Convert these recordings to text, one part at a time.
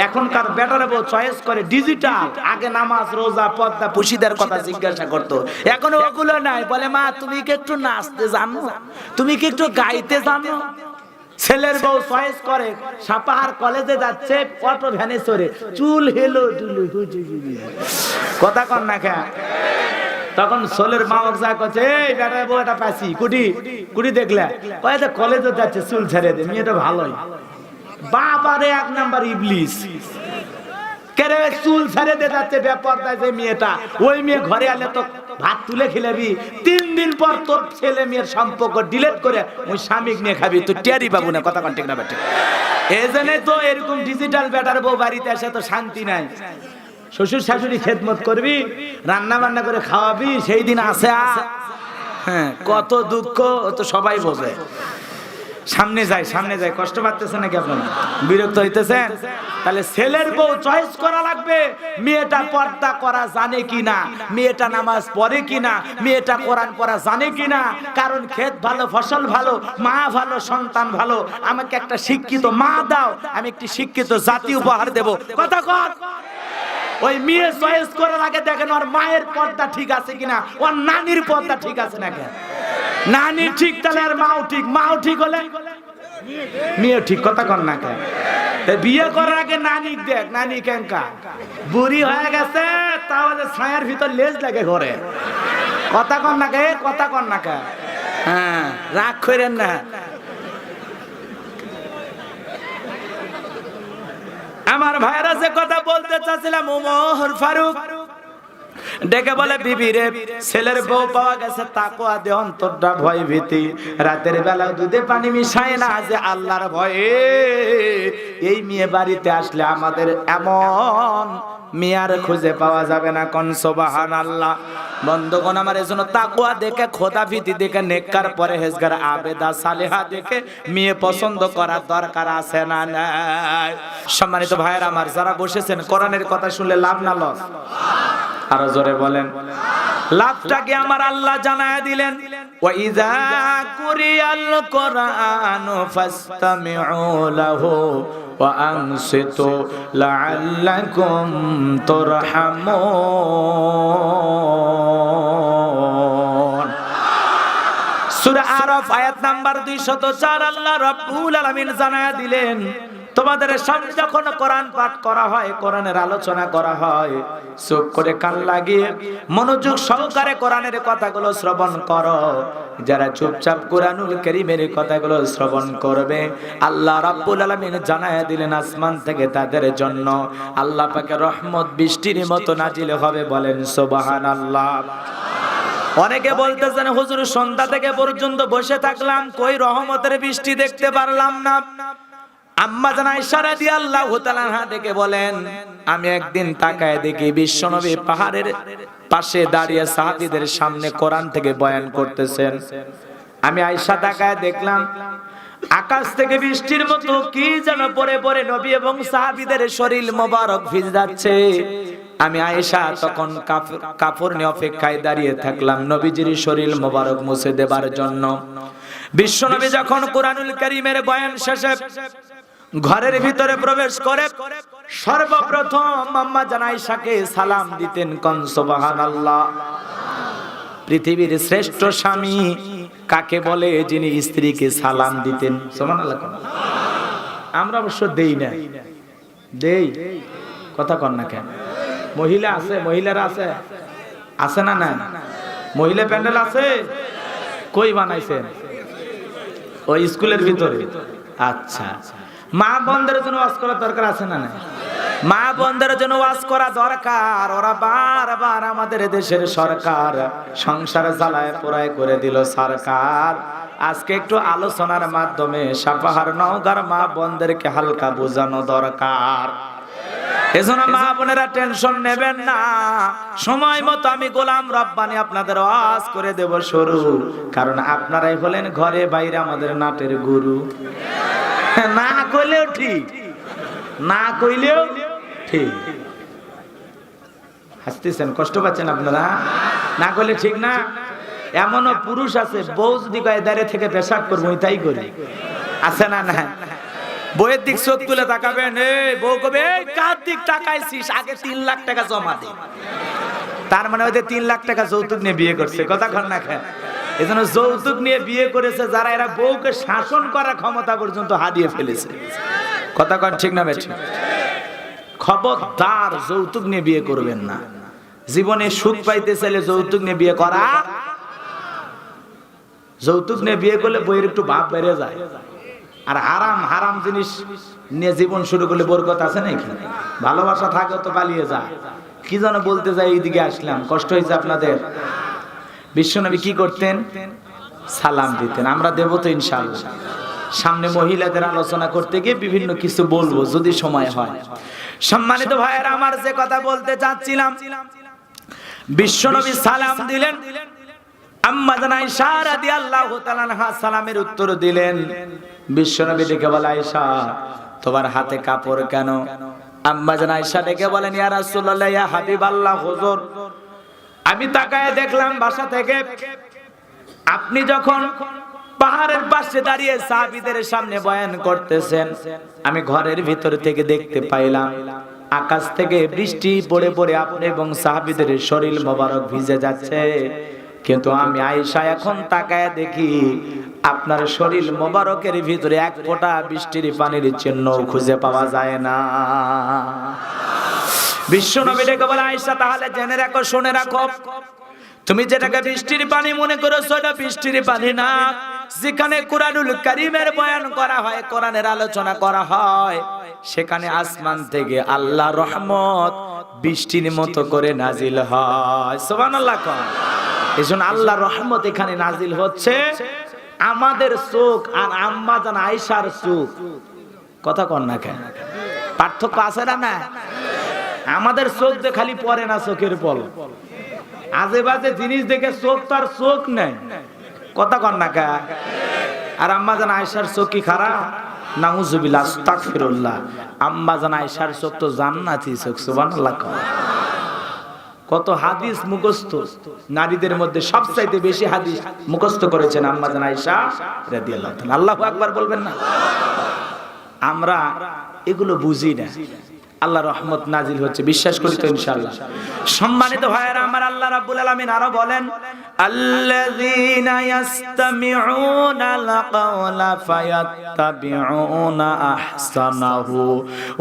এখনকার বেটারে বউ চয়েস করে ডিজিটাল, আগে নামাজ রোজা পর্দা পুশিদের কথা জিজ্ঞাসা করতো, এখন ওগুলো নাই। বলে মা তুমি কি একটু নাচতে জানো, তুমি কি একটু গাইতে জানো। ছেলের বউ চয়েস করে সাপাহার কলেজে যাচ্ছে অটো ভ্যানে চড়ে, চুল হেলো কথা কন না কে। তখন ছেলের মা যা করছে এই বেটার বউ এটা পাইছি কুটি কুটি দেখলে কয়েছে কলেজে যাচ্ছে চুল ছেড়ে দে, মেয়েটা ভালোই। বাবারে এক নাম্বার ইবলিস, কেরে চুল ছেড়ে দে যাচ্ছে বেপরদায় যে মেয়েটা, ওই মেয়ে ঘরে আলে তো ভাত তুলে খেলাবি, 3 দিন পর তোর ছেলে মেয়ের সম্পর্ক ডিলিট করে ওই স্বামীকে নিয়ে খাবি, তুই টেরি পাবো না। কথা কন্টেক না বেটে, এই জন্যই তো এরকম ডিজিটাল বেটার বউ বাড়িতে আসে তো শান্তি নাই। শ্বশুর শাশুড়ি খেদমত করবি, রান্না বান্না করে খাওয়াবি, সেই দিন আসে। হ্যাঁ, কত দুঃখ তো সবাই বোঝে। সামনে যায়, কষ্ট পাচ্ছেন নাকি আপনারা, বিরক্ত হইতেছেন? তাহলে ছেলের বউ চয়েস করা লাগবে, মেয়েটা পর্দা করা জানে কিনা, মেয়েটা নামাজ পড়ে কিনা, মেয়েটা কোরআন পড়া জানে কিনা। কারণ ক্ষেত ভালো, ফসল ভালো, মা ভালো, সন্তান ভালো। আমাকে একটা শিক্ষিত মা দাও, আমি একটি শিক্ষিত জাতি উপহার দেব। কথা কর। ওই মেয়ে চয়েস করার আগে দেখেন ওর মায়ের পর্দা ঠিক আছে কিনা, ওর নানির পর্দা ঠিক আছে নাকি। নানি ঠিক তাহলে আর মাও ঠিক, মাও ঠিক হলে মেয়ে ঠিক। কথা কর না কেন? বিয়ে করার আগে নানি দেখ, নানি কেনকা বুড়ি হয়ে গেছে, তাহলে ছায়ার ভিতর লেজ লাগে ঘরে। কথা কর না কে, কথা কর না কে। হ্যাঁ, রাগ করেন না। আমার ভাইরা যে কথা বলতে চাচ্ছিলাম, ওমর ফারুক ডেকে বলে বিবি রে, ছেলের বউ পাওয়া গেছে, তাকওয়া দে, অন্তরটা ভয় ভীতি। রাতের বেলা দুধে পানি মিশায় না যে আল্লাহর ভয়ে। এই মেয়ে বাড়িতে আসলে আমাদের এমন মেয়ার খুঁজে পাওয়া যাবে না। কোন সুবহানাল্লাহ। বন্ধুগণ আমার, এজন্য তাকওয়া দেখে, খোদা ভীতি দেখে, নেককার পরহেজগার আবেদা সালেহা দেখে মেয়ে পছন্দ করার দরকার আছে না নাই? সম্মানিত ভাইয়েরা আমার, যারা বসেছেন, কোরআনের কথা শুনলে লাভ না লস? আরো জোরে বলেন। লাভটাকে আমার আল্লাহ জানায় দিলেন, ওয়া ইযা কুরিয়াল কুরআনু ফাসতামিউ লাহু ওয়া আনসিতু লাআল্লাকুম তুরহামুন। সূরা আরাফ আয়াত নাম্বার 204 আল্লাহ রাব্বুল আলামিন জানায় দিলেন, তোমাদের সামনে যখন কোরআন পাঠ করা হয়, কোরআনের আলোচনা করা হয়, চোখ করে কান লাগিয়ে মনোযোগ সহকারে কোরআনের কথাগুলো শ্রবণ করো। যারা চুপচাপ কোরআনুল কারীমের কথাগুলো শ্রবণ করবে, আল্লাহ রাব্বুল আলামিন জানায়া দিলেন আসমান থেকে তাদের জন্য আল্লাহ পাকের রহমত বৃষ্টির মতো নাজিল হবে। বলেন সুবহানাল্লাহ। অনেকে বলতেছেন হুজুর সন্ধ্যা থেকে পর্যন্ত বসে থাকলাম, কই রহমতের বৃষ্টি দেখতে পারলাম না। আম্মা জান আয়েশা রাদিয়াল্লাহু তাআলা আনহা ডেকে বলেন, আমি একদিন তাকায় দেখি বিশ্বনবী পাহাড়ের পাশে দাঁড়িয়ে সাহাবীদের সামনে কোরআন থেকে বয়ান করতেছেন। আমি আয়েশা তাকায় দেখলাম আকাশ থেকে বৃষ্টির মতো কি যেন পড়ে পড়ে নবী এবং সাহাবীদের শরীর মোবারক ভিজে যাচ্ছে। আমি আয়েশা তখন কাপড় নিয়ে অপেক্ষায় দাঁড়িয়ে থাকলাম নবীজির শরীর মোবারক মুছে দেবার জন্য। বিশ্বনবী যখন কোরআনুল কারীমের বয়ান শেষে ঘরের ভিতরে প্রবেশ করে, সর্বপ্রথম আম্মা জান আয়েশাকে সালাম দিতেন। কোন সুবহানাল্লাহ। পৃথিবীর শ্রেষ্ঠ স্বামী কাকে বলে? যিনি স্ত্রীকে সালাম দিতেন। সুবহানাল্লাহ। আমরা অবশ্য দেই না, দেই কথা কন না কেন? মহিলা আছে, মহিলারা আছে, আছে না? না, মহিলা প্যান্ডেল আছে। কই বানাইছেন? ওই স্কুলের ভিতরে। আচ্ছা, মা বোনদের জন্য ওয়াজ করা দরকার আছে না? না, মা বোনদের জন্য ওয়াজ করা দরকার। ওরা বারবার আমাদের দেশের সরকার সংসার জ্বালায় পোড়ায় করে দিল সরকার। আজকে একটু আলোচনার মাধ্যমে সাপাহার নওগাঁর মা বোনদেরকে হালকা বোঝানো দরকার। এজন্য মা বোনেরা টেনশন নেবেন না, সময় মতো আমি গোলাম রব্বানি আপনাদের ওয়াজ করে দেব শুরু। কারণ আপনারাই হলেন ঘরে বাইরে আমাদের নাটের গুরু। না কইলেও ঠিক, না কইলেও ঠিক। হাসতেছেন, কষ্ট পাচ্ছেন আপনারা? না কইলে ঠিক না। এমনও পুরুষ আছে, বউ যদি কয় দাঁড়িয়ে থেকে পেশাব করবো তাই করি, আছে না? না, বইয়ের দিক চোখ তুলে তাকাবেন, এই বউ কবে কার দিক তাকাইছিস, আগে 3 লাখ টাকা জমা দে। তার মানে ওদের 3 লাখ টাকা যৌতুক নিয়ে বিয়ে করছে, কথা কন না কেন? এজন্য যৌতুক নিয়ে বিয়ে করেছে যারা, এরা বউকে শাসন করার ক্ষমতা পর্যন্ত হারিয়ে ফেলেছে, কথা কন ঠিক না বেঠিক? খবরদার যৌতুক নিয়ে বিয়ে করবেন না। জীবনে সুখ পাইতে চাইলে যৌতুক নিয়ে বিয়ে করা, যৌতুক নিয়ে বিয়ে করলে বইয়ের একটু ভাব বেড়ে যায়। আর হারাম হারাম জিনিস নিয়ে জীবন শুরু করলে বরকত আছে নাকি? ভালোবাসা থাকে তো পালিয়ে যায়। কি যেন বলতে যাই, এইদিকে আসলাম, কষ্ট হয়েছে আপনাদের। বিশ্বনবী কি করতেন? সালাম দিতেন। আমরা দেব তো ইনশাআল্লাহ। সামনে মহিলাদের আলোচনা করতে গিয়ে বিভিন্ন কিছু বলবো যদি সময় হয়। সম্মানিত ভাইয়েরা আমার, যে কথা বলতে চাচ্ছিলাম, বিশ্বনবী সালাম দিলেন। আম্মা জান আয়েশা রাদিয়াল্লাহু তাআলা আনহা সালামের উত্তর দিলেন। বিশ্বনবী ডেকে বলে, আয়েশা তোমার হাতে কাপড় কেন? আম্মা জান আয়েশা ডেকে বলেন, ইয়া রাসূলুল্লাহ, ইয়া হাবিবাল্লাহ, হুজুর আমি তাকায় দেখলাম বাসা থেকে আপনি যখন পাহাড়ের পাশে দাঁড়িয়ে সাহাবীদের সামনে বয়ান করতেছেন, আমি ঘরের ভিতর থেকে দেখতে পাইলাম আকাশ থেকে বৃষ্টি পড়ে পড়ে আপনি এবং সাহাবীদের শরীর মোবারক ভিজে যাচ্ছে। কিন্তু আমি আয়েশা এখন তাকায় দেখি আপনার শরীর মোবারকের ভিতরে এক ফোঁটা বৃষ্টির পানির চিহ্ন খুঁজে পাওয়া যায় না। বিশ্বনবী ডেকে বলে, আয়েশা তাহলে জেনে রাখো, শুনে রাখো, তুমি যেটাকে বৃষ্টির পানি মনে করেছো এটা বৃষ্টির পানি না। যেখানে কুরআনুল কারীমের বয়ান করা হয়, কোরআনের আলোচনা করা হয়, সেখানে আসমান থেকে আল্লাহর রহমত বৃষ্টির মতো করে নাজিল হয়। সুবহানাল্লাহ। এজন্য আল্লাহর রহমত এখানে নাজিল হচ্ছে। আমাদের চোখ আর আম্মা জান আয়েশার চোখ, কথা কন না কেন? পার্থক্য আছে না? আমাদের চোখ দিয়ে খালি পড়ে না চোখের পল, আজে বাজে জিনিস দেখে চোখ তার চোখ নেই, কথা কন না কেন? আর আম্মা জান আয়েশার চোখ কি খারাপ? নাউজুবিল্লাহ, আস্তাগফিরুল্লাহ। আম্মা জান আয়েশার চোখ তো জান্নাতি চোখ। সুবহানাল্লাহ। কত হাদিস মুখস্থ, নারীদের মধ্যে সবচাইতে বেশি হাদিস মুখস্থ করেছেন আম্মা জান আয়েশা রাদিয়াল্লাহু তাআলা। আল্লাহু আকবার বলবেন না? আমরা এগুলো বুঝি না। আল্লাহর রহমত নাজিল হচ্ছে, বিশ্বাস করি তো ইনশাআল্লাহ। সম্মানিত ভাইয়েরা আমার, আল্লাহ রাব্বুল আলামিন আরো বলেন, আল্লাযীনা ইয়াসতামিউনাল কাওলা ফায়াত্তাবিউনা আহসানাহু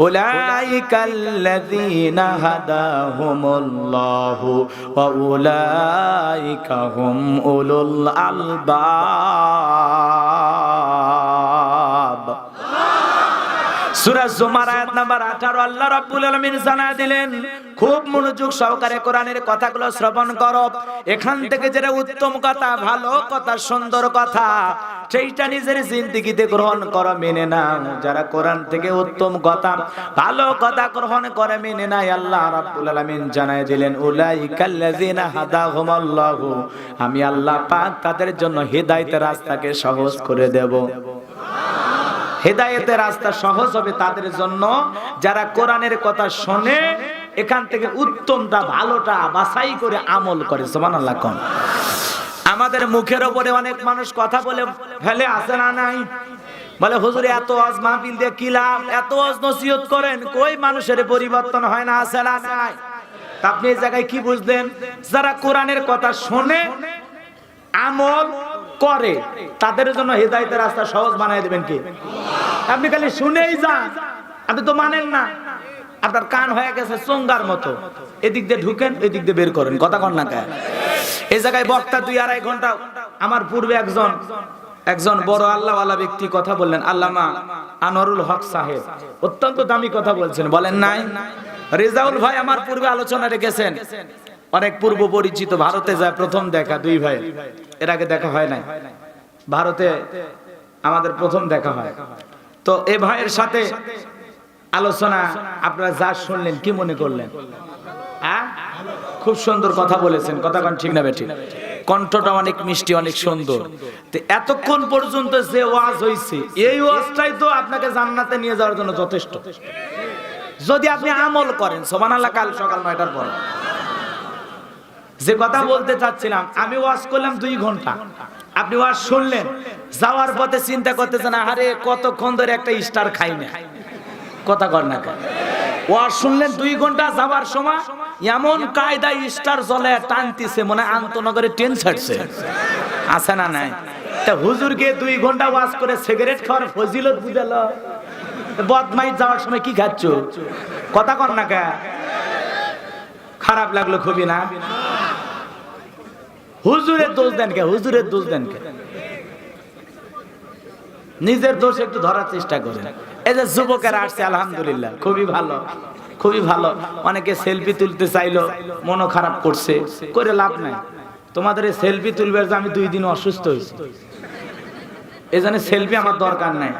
উলাইকাল্লাযীনা হাদাহুমুল্লাহু ওয়া উলাইকা হুম উলুল আলবাব। সূরা জুমার আয়াত নাম্বার 18 আল্লাহ রাব্বুল আলামিন জানায় দিলেন, খুব মনোযোগ সহকারে কোরআনের কথাগুলো শ্রবণ করো। এখান থেকে যেটা উত্তম কথা, ভালো কথা, সুন্দর কথা, সেইটা নিজের জিন্দেগিতে গ্রহণ করো, মেনে নাও। যারা কোরআন থেকে উত্তম কথা, ভালো কথা গ্রহণ করে মেনে নেয়, আল্লাহ রাব্বুল আলামিন জানায় দিলেন, উলাইকাল্লাযীনা হাদাহুমুল্লাহু, আমি আল্লাহ পাক তাদের জন্য হেদায়েতের রাস্তাকে সহজ করে দেব। হেদায়েতের রাস্তা সহজ হবে তাদের জন্য যারা কোরআনের কথা শোনে, এখান থেকে উত্তমটা ভালোটা বাছাই করে আমল করে। সুবহানাল্লাহ। কোন আমাদের মুখের উপরে অনেক মানুষ কথা বলে ফেলে, আছে না নাই? বলে হুজুর এত ওয়াজ মাহফিল দিয়ে কি লাভ, এত ওয়াজ নসিহত করেন, কই মানুষের পরিবর্তন হয় না, আছে না নাই? আপনি এই জায়গায় কি বুঝলেন? যারা কোরআনের কথা শোনে, আমল করে, তাদের জন্য হেদায়েতের রাস্তা সহজ বানায় দিবেন কে? আপনি খালি শুনেই যান, আপনি তো মানেন না। আপনার কান হয়ে গেছে চোঙ্গার মতো, এদিক দিয়ে ঢুকেন, এদিক দিয়ে বের করেন, কথা কন না কেন? এই জায়গায় বক্তা 2-2.5 ঘন্টা, আমার পূর্বে একজন বড় আল্লাহওয়ালা ব্যক্তি কথা বললেন, আল্লামা আনোয়ারুল হক সাহেব, অত্যন্ত দামি কথা বলছেন, বলেন নাই? রেজাউল ভাই আমার পূর্বে আলোচনা রেখেছেন, অনেক পূর্ব পরিচিত, ভারতে যায় প্রথম দেখা, 2 ভাই, এর আগে দেখা হয় নাই, ভারতে আমাদের প্রথম দেখা হয়। তো এই ভাইয়ের সাথে আলোচনা আপনারা যা শুনলেন কি মনে করলেন? খুব সুন্দর কথা বলেছেন, কথা কোন ঠিক না বেঠিক? কণ্ঠটা অনেক মিষ্টি, অনেক সুন্দর। তো এতক্ষণ পর্যন্ত যে ওয়াজ হইছে, এই ওয়াজটাই তো আপনাকে জান্নাতে নিয়ে যাওয়ার জন্য যথেষ্ট, যদি আপনি আমল করেন। সুবহানাল্লাহ। কাল সকাল 9টার পর যে কথা বলতে চাচ্ছিলাম, আমি ওয়াজ করলাম 2 ঘন্টা, আপনি ওয়াজ শুনলেন, যাওয়ার পথে চিন্তা করতেছেন আরে কতক্ষণ ধরে একটা স্টার খাই না, কথা কর না কেন? ওয়াজ শুনলেন 2 ঘন্টা, যাওয়ার সময় এমন কায়দায় স্টার জ্বলে টানতেছে মনে হয় আন্তনগরে ট্রেন ছাড়ছে, আছে না নাই? তা হুজুরকে 2 ঘন্টা ওয়াজ করে সিগারেট খাওয়ার ফজিলত বুঝালো, বদমাইশ যাওয়ার সময় কি খাচ্ছ, কথা কর না কেন? খারাপ লাগলো খুবই না? হুজুরের দোষ দেন কে? হুজুরের দোষ দেন কে? নিজের দোষ একটু ধরার চেষ্টা করেন। এই যে যুবকেরা আসছে আলহামদুলিল্লাহ, খুবই ভালো, খুবই ভালো। অনেকে সেলফি তুলতে চাইলো, মনও খারাপ করছে, করে লাভ নাই। তোমাদের এই সেলফি তুলবে যে আমি 2 দিন অসুস্থ হয়েছি, এই জন্য সেলফি আমার দরকার নাই।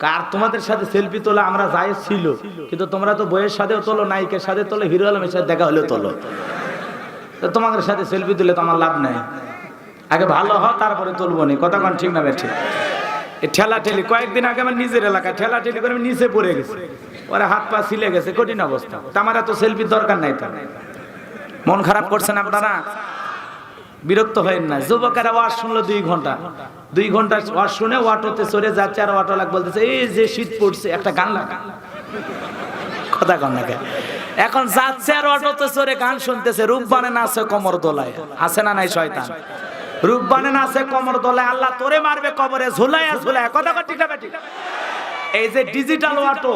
কার তোমাদের সাথে সেলফি তোলা আমরা জায়েজ ছিল, কিন্তু তোমরা তো বইয়ের সাথেও তোলো, নায়িকের সাথে তোলো, হিরো আলমের সাথে দেখা হলেও তোলো। তোমাদের সাথে সেলফি তুলে তো আমার লাভ নাই। আগে ভালো হ, তারপরে তুলবো নি, কথা কোন ঠিক না বেঠিক? এই ঠেলা ঠেলি, কয়েকদিন আগে আমার নিজের এলাকায় ঠেলা ঠেলি করে আমি নিচে পড়ে গেছি, পরে হাত পা ছিলে গেছে, কঠিন অবস্থা। আমার এত সেলফির দরকার নাই। তার মন খারাপ করছেন আপনারা, বিরক্ত হয়েন না। যুবকেরা ওয়াজ শুনলো 2 ঘন্টা, 2 ঘন্টা ওয়াজ শুনে অটোতে চড়ে যাচ্ছে, আর অটো লাগ বলতেছে এই যে শীত পড়ছে একটা গান লাগা, কথা কন না কেন? এখন যাচ্ছে আর অটোতে চড়ে গান শুনতেছে, রূপবানে নাচে কোমর দোলায়, আছে না নাই শয়তান? রূপবানে নাচে কোমর দোলায়, আল্লাহ তোরে মারবে কবরে ঝুলায় ঝুলায়, কথা কন ঠিক না বেঠিক? এই যে ডিজিটাল অটো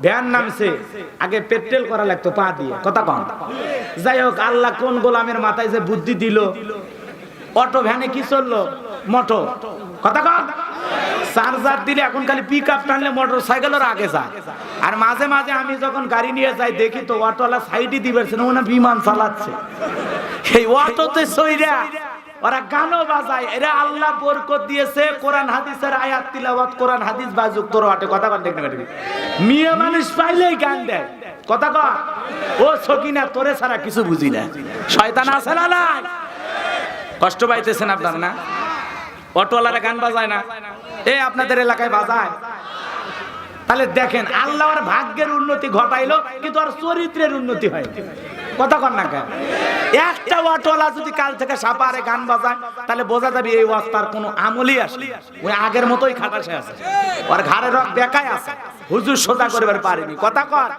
ভ্যান নামছে, আগে পেট্রোল করা লাগতো পা দিয়ে, কথা কন? যাই হোক, আল্লাহ কোন গোলামের মাথায় যে বুদ্ধি দিল, অটো ভ্যানে কি চললো? মোটর, কথা কন? চার্জার দিলে এখন খালি পিক আপ টানলে মোটর সাইকেলের আগে যায়। আর মাঝে মাঝে আমি যখন গাড়ি নিয়ে যাই দেখি তো অটোওয়ালা সাইডে দিবে না, বিমান চালাচ্ছে। এই অটোতে সইরা ওরা গানও বাজায়, এরা আল্লাহ বরকত দিয়েছে, কোরআন হাদিসের আয়াত তিলাওয়াত, কোরআন হাদিস বাজুক তোর হাটে, কথা কন ঠিক না? মেয়ে মানুষ পাইলেই গান দেয়, কথা কন? ও সকিনা, তোরে ছাড়া কিছু বুঝি না, শয়তান আছে না নাই? কষ্ট পাইতেছেন আপনারা না? অটোওয়ালারা গান বাজায় না, এই আপনাদের এলাকায় বাজায়। তাহলে দেখেন আল্লাহ আর ভাগ্যের উন্নতি ঘটাইলো, কিন্তু আর চরিত্রের উন্নতি হয়, কথা কন না কেন? একটা অটোওয়ালা যদি কাল থেকে সাপারে গান বাজায়, তাহলে বোঝা যাবে এই ওয়াক্তার কোনো আমলই আসে, ওই আগের মতোই খাটাসে আছে, ওর ঘাড়ে রক দেখায় আছে, হুজুর সোজা করবার পারেনি, কথা কন?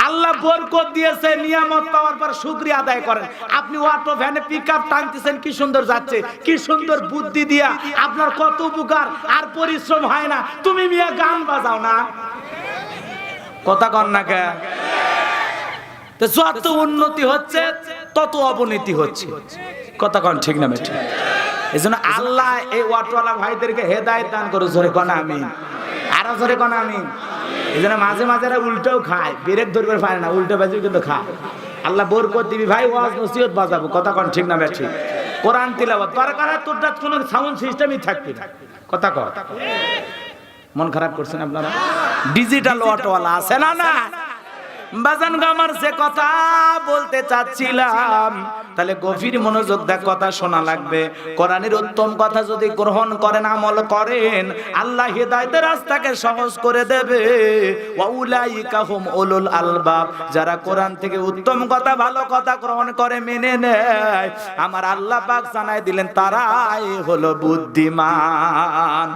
আল্লাহ বরকত দিয়েছে, নিয়ামত পাওয়ার পর শুকরিয়া আদায় করেন। আপনি অটো ভ্যানে পিকআপ টানতেছেন, কি সুন্দর যাচ্ছে, কি সুন্দর বুদ্ধি দিয়া, আপনার কত উপকার, আর পরিশ্রম হয় না। তুমি মিয়া গান বাজাও না, কথা কন না কে? তো যত উন্নতি হচ্ছে তত অবনতি হচ্ছে, কথা কন ঠিক না বেঠিক? এজন্য আল্লাহ এই অটোওয়ালা ভাইদেরকে হেদায়েত দান করে, জোরে কন আমিন, আরো জোরে কন আমিন। এই জন্য মাঝে মাঝে উল্টেও খায়, ব্রেক ধরবে পারে না, উল্টো বাজি কিন্তু খায়। আল্লাহ বরকত দিবি ভাই, ওয়াজ নসিহত বাজাবো, কথা কন ঠিক না বেঠিক? কোরআন তিলাওয়াত দরকার, তোরটা কোনো সাউন্ড সিস্টেমই থাকবে না, কথা কন? মন খারাপ করছেন আপনারা? ডিজিটাল অটোওয়ালা আছে না না? বাজান গো, আমার যে কথা বলতে চাচ্ছিলাম, তাহলে গভীর মনোযোগ দিয়ে কথা শোনা লাগবে। কোরআনের উত্তম কথা যদি গ্রহণ করেন, আমল করেন, আল্লাহ হিদায়াতের রাস্তাকে সহজ করে দেবে। ওয়া উলাইকা হুম উলুল আলবাব, যারা কোরআন থেকে উত্তম কথা, ভালো কথা গ্রহণ করে মেনে নেয়, আমার আল্লাহ পাক জানায় দিলেন তারাই হলো বুদ্ধিমান।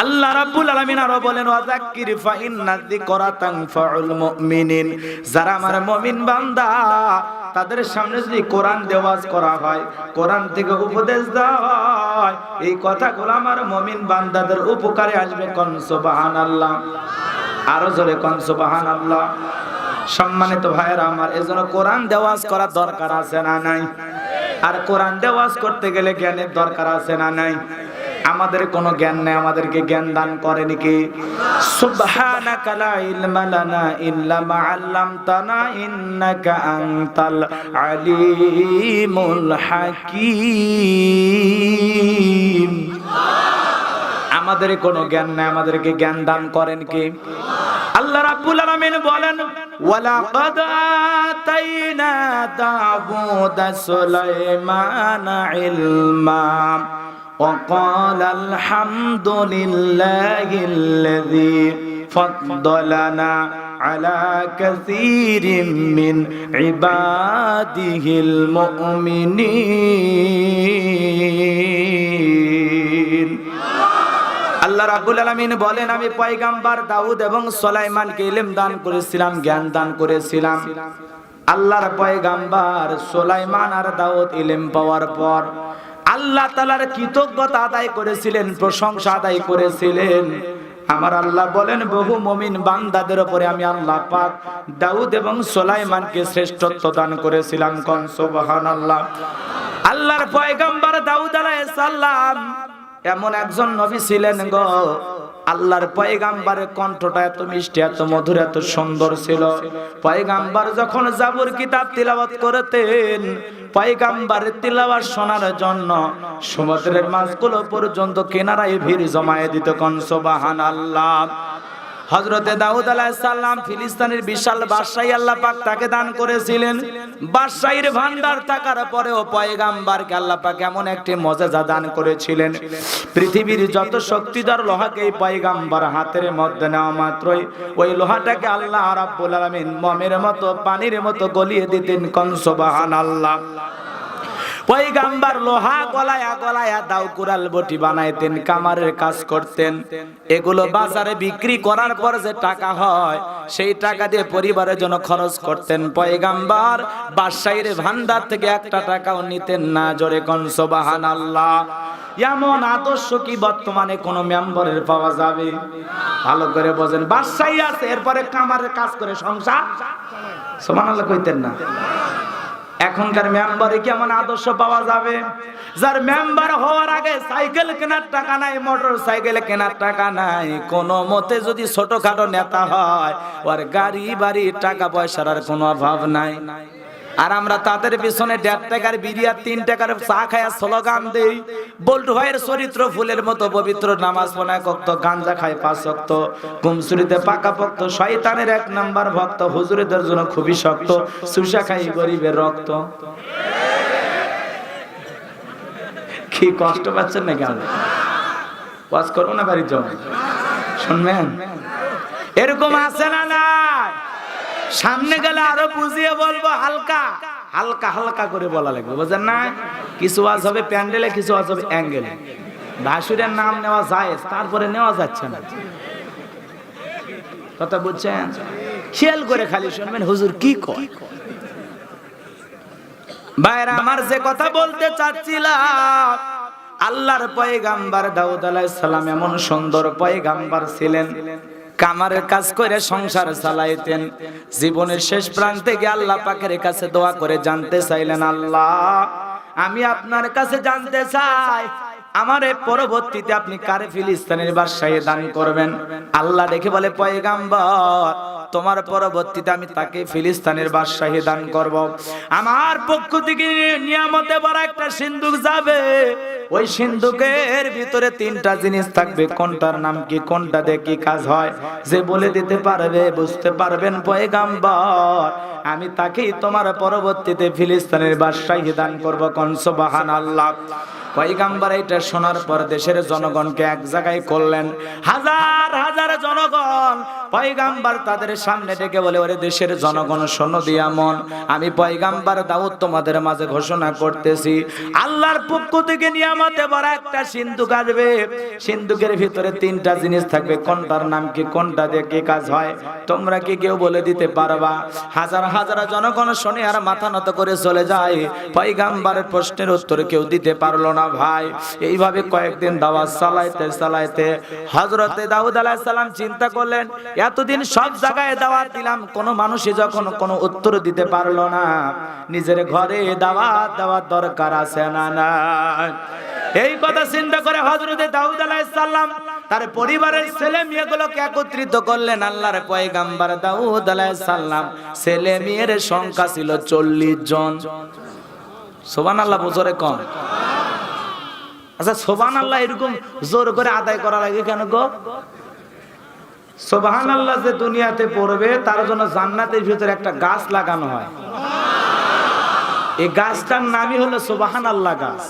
আল্লাহ রাব্বুল আলামিন আরো বলেন, ওয়াযাক্কির ফা ইন্না যিকরা তানফাউল মুমিনিন, যারা আমার মুমিন বান্দা, তাদের সামনে যদি কোরআন দেওয়াজ করা হয়, কোরআন থেকে উপদেশ দেওয়া হয়, এই কথাগুলো আমার মুমিন বান্দাদের উপকারে আসবে। কোন সুবহানাল্লাহ, আরো জোরে কোন সুবহানাল্লাহ। সম্মানিত ভাইয়েরা আমার, এজন্য কোরআন দেওয়াজ করার দরকার আছে না নাই? আর কোরআন দেওয়াজ করতে গেলে জ্ঞানের দরকার আছে না নাই? আমাদের কোনো জ্ঞান নেই, আমাদেরকে জ্ঞান দান করেনি কে? সুবহানাকা লা ইলমা লানা ইল্লা মা আল্লামতানা ইন্নাকা আনতাল আলিমুল হাকীম। আমাদের কোনো জ্ঞান নেই, আমাদেরকে জ্ঞান দান করেন কে? আল্লাহ রাব্বুল আলামিন বলেন, ওয়ালাকাদ আতাইনা দাউদা সুলাইমানা ইলমা وقال الحمد لله الذي فضلنا আলা কাসীরিম মিন ইবাদিহিল মুমিনিন। আল্লাহ রাব্বুল আলামিন বলেন, আমি পয়গম্বর দাউদ এবং সুলাইমানকে ইলম দান করেছিলাম, জ্ঞান দান করেছিলাম। আল্লাহর পয়গম্বর সুলাইমান আর দাউদ ইলম পাওয়ার পর আল্লাহ তাআলার কৃতজ্ঞতা আদায় করেছিলেন, প্রশংসা আদায় করেছিলেন। আমার আল্লাহ বলেন, বহু মুমিন বান্দাদের উপরে আমি আল্লাহ পাক দাউদ এবং সুলাইমানকে শ্রেষ্ঠত্ব দান করেছিলাম। কোন সুবহানাল্লাহ। আল্লাহর পয়গম্বর দাউদ আলাইহিস সালাম এমন একজন নবী ছিলেন গো, আল্লাহর পয়গম্বরের কণ্ঠটা এত মিষ্টি, এত মধুর, এত সুন্দর ছিল। পয়গম্বর যখন জাবুর কিতাব তিলাওয়াত করতেন, পয়গম্বরের তিলাওয়াত শোনার জন্য সমুদ্রের মাছগুলো পর্যন্ত কিনারায় ভিড় জমায়ে দিত। কোন সুবহানাল্লাহ। হযরতে দাউদ আলাইহিস সালাম ফিলিস্তিনের বিশাল বাদশাহী আল্লাহ পাক তাকে দান করেছিলেন। বাদশাহীর ভান্ডার থাকার পরেও পয়গম্বরকে আল্লাহ পাক এমন একটি মুজিজা দান করেছিলেন, পৃথিবীর যত শক্তিধর লোহাকে এই পয়গম্বর হাতের মধ্যে নেওয়া মাত্রই ওই লোহাটাকে আল্লাহ রাব্বুল আলামিন মোমের মতো, পানির মতো গলিয়ে দিতেন। কোন সুবহানাল্লাহ। পয়গম্বর লোহা গলায়া গলায়া দাও কুড়াল বটি বানাইতেন, কামারের কাজ করতেন। এগুলো বাজারে বিক্রি করার পর যে টাকা হয়, সেই টাকা দিয়ে পরিবারের জন্য খরচ করতেন। পয়গম্বর বাদশাহীর ভান্ডার থেকে একটা টাকাও নিতেন না। জোরে কোন সুবহানাল্লাহ। এমন আদর্শ কি বর্তমানে কোন মেম্বারের পাওয়া যাবে? ভালো করে বোঝেন, বাদশাহী আছে, এরপরে কামারের কাজ করে সংসার। সুবহানাল্লাহ কইতেন না? এখনকার মেম্বারে কেমন আদর্শ পাওয়া যাবে? যার মেম্বার হওয়ার আগে সাইকেল কেনার টাকা নাই, মোটর সাইকেল কেনার টাকা নাই, কোন মতে যদি ছোটখাটো নেতা হয়, ওর গাড়ি বাড়ি টাকা পয়সার আর কোনো অভাব নাই। আর আমরা তাদের পিছনে 1.5 টাকার বিড়ি আর 3 টাকার চা খায়া স্লোগান দেই। বল্টু ভাইয়ের চরিত্র ফুলের মতো পবিত্র, নামাজ পড়ে 1 ওয়াক্ত, গাঞ্জা খায় 5 ওয়াক্ত, কুমসুরিতে পাকাপোক্ত, শয়তানের 1 নাম্বার ভক্ত, হুজুরদের জন্য খুবই শক্ত, সুসা খাই গরিবের রক্ত। কি কষ্ট পাচ্ছেন নাকি? আমরা ওয়াজ করবো না বাড়ির জন্য? শুনবেন? এরকম আছে না না? সামনে গেলে আরো বুঝিয়ে বলবো, হালকা হালকা হালকা করে বলা লাগবে, বুঝেন না? কিছু ওয়াজ হবে প্যান্ডেলে, কিছু ওয়াজ হবে অ্যাঙ্গেলে। ভাসুরের নাম নেওয়া যায়, তারপরে নেওয়া যাচ্ছে না। কথা বুঝছেন? খেয়াল করে খালি শুনবেন হুজুর কি কয়। ভাইরা আমার, যে কথা বলতে চাচ্ছিলাম, আল্লাহর পয়গম্বর দাউদ আলাইহিস সালাম এমন সুন্দর পয়গম্বর ছিলেন, কামারের কাজ করে সংসার চালাইতেন। জীবনের শেষ প্রান্তে গিয়ে আল্লাহ পাকের কাছে দোয়া করে জানতে চাইলেন, আল্লাহ আমি আপনার কাছে জানতে চাই, আমারে পরবর্তীতে আপনি কারে ফিলিস্তিনের বাদশাহী দান করবেন। আল্লাহ দেখে বলে, পয়গম্বর তোমার পরবর্তীতে আমি তাকে ফিলিস্তিনের বাদশাহী দান করব। আমার পক্ষ থেকে নিয়ামতে ভরা একটা সিন্ধুক যাবে, ওই সিন্ধুকের ভিতরে 3টা জিনিস থাকবে। কোনটার নাম কি, কোনটা দিয়ে কি কাজ হয়, যে বলে দিতে পারবে, বুঝতে পারবেন পয়গম্বর, আমি তাকেই তোমার পরবর্তীতে ফিলিস্তিনের বাদশাহী দান করব। কোন সুবহানাল্লাহ। পয়গম্বর এটা শোনার পর দেশের জনগণকে এক জায়গায় করলেন, হাজার হাজার জনগণ। পয়গম্বর তাদের সামনে ডেকে বলে, ওরে দেশের জনগণ শোনো দিয়া মন, আমি পয়গম্বর দাউদ তোমাদের মাঝে ঘোষণা করতেছি, আল্লাহর পক্ষ থেকে নিয়ামতে ভরা একটা সিন্ধুক আসবে। সিন্ধুকের ভিতরে 3টা জিনিস থাকবে, কোনটার নাম কি, কোনটা দিয়ে কি কাজ হয়, তোমরা কি কেউ বলে দিতে পারবা? হাজার হাজার জনগণ শুনে আর মাথা নত করে চলে যায়। পয়গম্বরের প্রশ্নের উত্তর কেউ দিতে পারলো না। ভাই, এইভাবে কয়েকদিন দাওয়াত চালাইতে চালাইতে হযরতে দাউদ আলাইহিস সালাম চিন্তা করলেন, এতদিন সব জায়গায় দাওয়াত দিলাম, কোন মানুষই যখন কোনো উত্তর দিতে পারলো না, নিজের ঘরে দাওয়াত দেওয়ার দরকার আছে না না? এই কথা চিন্তা করে হযরতে দাউদ আলাইহিস সালাম তার পরিবারের ছেলে মেয়েগুলোকে একত্রিত করলেন। আল্লাহর পয়গম্বর দাউদ আলাইহিস সালাম ছেলে মেয়ের সংখ্যা ছিল 40 জন। সুবহানাল্লাহ, বুঝরে কম। আচ্ছা, সুবহানাল্লাহ এরকম জোর করে আদায় করা লাগে কেন গো? সুবহানাল্লাহ যে দুনিয়াতে পড়বে, তার জন্য জান্নাতের ভিতরে একটা গাছ লাগানো হয়। এই গাছটার নামই হলো সুবহানাল্লাহ গাছ।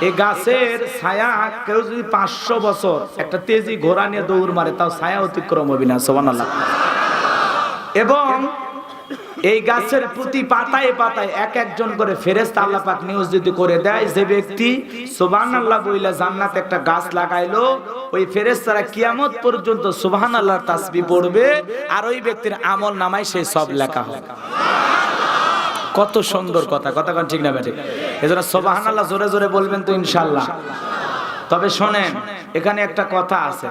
এই গাছের ছায়া কেউ যদি 500 বছর একটা তেজি ঘোড়া নিয়ে দৌড় মারে, তাও ছায়া অতিক্রম হবে না। সুবহানাল্লাহ। এবং এই গাছের প্রতি পাতায় পাতায় এক একজন করে ফেরেশতা আল্লাহ পাক নিয়োগ যদি করে দেয়, যে ব্যক্তি সুবহানাল্লাহ বইলা জান্নাতে একটা গাছ লাগাইলো, ওই ফেরেশতারা কিয়ামত পর্যন্ত সুবহানাল্লাহর তাসবিহ পড়বে আর ওই ব্যক্তির আমল নামায় সেই সব লেখা হবে। কত সুন্দর কথা, কথা কোন ঠিক না বেঠিক? এজন্য সুবহানাল্লাহ জোরে জোরে বলবেন তো ইনশাআল্লাহ। তবে শোনেন, এখানে একটা কথা আছে,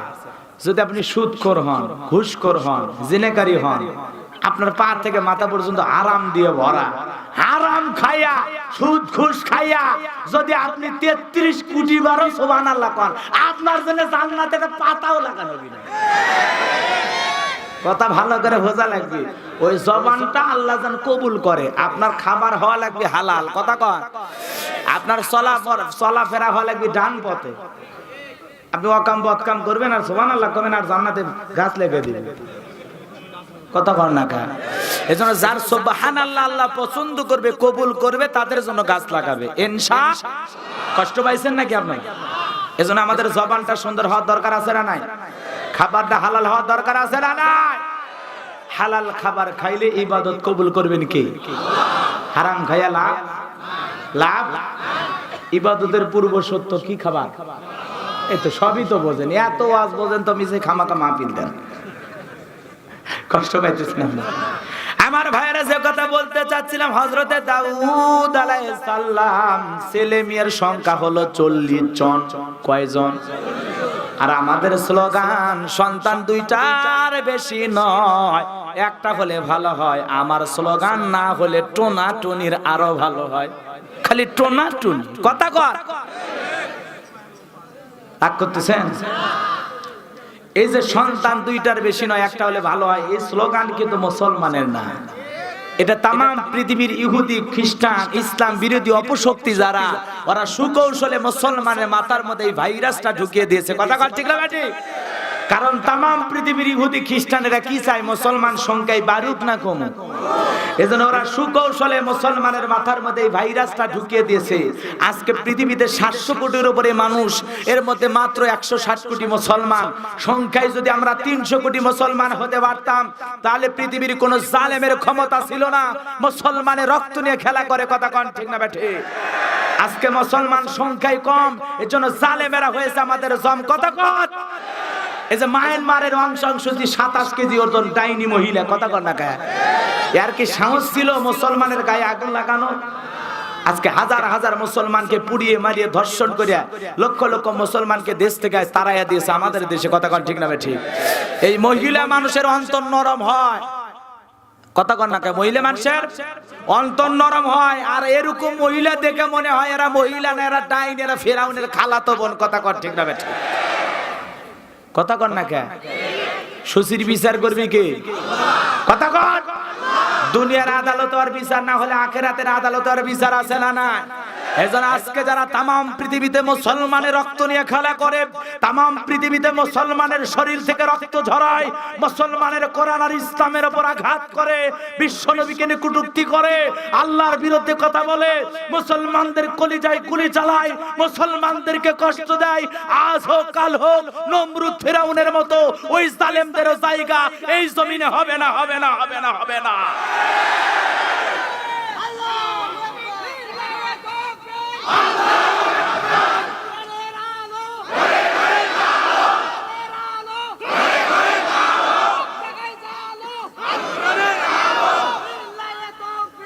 যদি আপনি সুদখোর হন, ঘুষখোর হন, জিনাকারী হন, আপনার পা থেকে মাথা পর্যন্ত হারাম দিয়ে ভরা, হারাম খাইয়া, সুদ ঘুষ খাইয়া যদি আপনি 33 কোটি বারো সুবহানাল্লাহ করেন, আপনার জন্য জান্নাতে একটা পাতাও লাগানো হবে না। কথা ভালো করে বোঝা লাগবে। ওই জবানটা আল্লাহ যেন কবুল করে। আপনার খাবার হওয়া লাগবে হালাল, কথা কন। আপনার চলাফেরা হওয়া লাগবে ডান পথে। আপনি অকাম বদকাম করবেন আর সুবহানাল্লাহ করবেন আর জান্নাতে গাছ লেগে দিবেন, কথা কর না কা। এজন্য যার সুবহানাল্লাহ আল্লাহ পছন্দ করবে, কবুল করবে, তাদের জন্য গাছ লাগাবে ইনশাআল্লাহ। কষ্ট পাইছেন নাকি আপনারা? এজন্য আমাদের জবানটা সুন্দর হওয়ার দরকার আছে না নাই? খাবারটা হালাল হওয়ার দরকার আছে না নাই? হালাল খাবার খাইলে ইবাদত কবুল করবেন কে? হারাম খাইয়া লাভ লাভ। ইবাদতের পূর্ব সত্য কি? খাবার। এই তো সবই তো বোঝেন, এত ওয়াজ বোঝেন তো মিছে খামাকা মাহফিল দেন। কষ্ট পাইতেছেন আপনি? আমার ভাইরা যে কথা বলতে চাচ্ছিলাম, হযরতে দাউদ আলাইহিস সালাম ছেলে মেয়ের সংখ্যা হলো 40 জন। কয়জন? আর আমাদের স্লোগান সন্তান দুইটার বেশি নয়, একটা হলে ভালো হয়। আমার স্লোগান না হলে টোনা টুনির আরো ভালো হয়। খালি টোনা টুনি, কথা কর। রাগ করতেছেন? এই যে সন্তান দুইটার বেশি নয়, একটা হলে ভালো হয়, এই স্লোগান কিন্তু মুসলমানের না। এটা তামাম পৃথিবীর ইহুদি, খ্রিস্টান, ইসলাম বিরোধী অপশক্তি যারা, ওরা সুকৌশলে মুসলমানের মাথার মধ্যে এই ভাইরাসটা ঢুকিয়ে দিয়েছে। কথা কর ঠিক না ঠিক? কারণ তামাম পৃথিবীর ইহুদি খ্রিস্টানেরা কি চায়? মুসলমান সংখ্যায় বাড়ুক না কমুক। এজন্য ওরা সুকৌশলে মুসলমানের মাথার মধ্যে এই ভাইরাসটা ঢুকিয়ে দিয়েছে। আজকে পৃথিবীতে 700 কোটির উপরে মানুষ, এর মধ্যে মাত্র 160 কোটি মুসলমান। সংখ্যায় যদি আমরা 300 কোটি মুসলমান হতে পারতাম, তাহলে পৃথিবীর কোন জালেমের ক্ষমতা ছিল না মুসলমানের রক্ত নিয়ে খেলা করে। কথা কন ঠিক না বেঠে? আজকে মুসলমান সংখ্যায় কম, এজন্য জালেমেরা হয়েছে আমাদের জম। কথা কন। এই যে মায়ানমারের অংশ 27 কেজি ওজন ডাইনি মহিলা, কথা কর না কা। এর কি সাহস ছিল মুসলমানের গায়ে আগুন লাগানো? আজকে হাজার হাজার মুসলমানকে পুড়িয়ে মারিয়ে ধর্ষণ করিয়া লক্ষ লক্ষ মুসলমানকে দেশ থেকে তাড়াইয়া দিয়েছে আমাদের দেশে। কথা কন ঠিক না ঠিক? এই মহিলা মানুষের অন্তর নরম হয়, কথা কন না কা। মহিলা মানুষের অন্তর নরম হয়, আর এরকম মহিলা দেখে মনে হয় এরা মহিলা না, এরা ডাইনি, এরা ফেরাউনের খালাতো বোন। কথা কন ঠিক না ঠিক? কথা কন না কে? সুচির বিচার করবি কে? কথা কন। দুনিয়ার আদালত আর বিচার না হলে আখিরাতের আদালত আর বিচার আছে না না? এজন্য আজকে যারা তামাম পৃথিবীতে মুসলমানের রক্ত নিয়ে খেলা করে, তামাম পৃথিবীতে মুসলমানের শরীর থেকে রক্ত ঝরায়, মুসলমানের কোরআন আর ইসলামের উপর আঘাত করে, বিশ্ব নবীকে নিয়ে কটূক্তি করে, আল্লাহর বিরুদ্ধে কথা বলে, মুসলমানদের কলিজায় গুলি চালায়, মুসলমানদেরকে কষ্ট দেয়, আজ হোক কাল হোক নমরুদ ফিরাউনের মতো ওই জালেমদেরও জায়গা এই জমিনে হবে না, হবে না, হবে না, হবে না।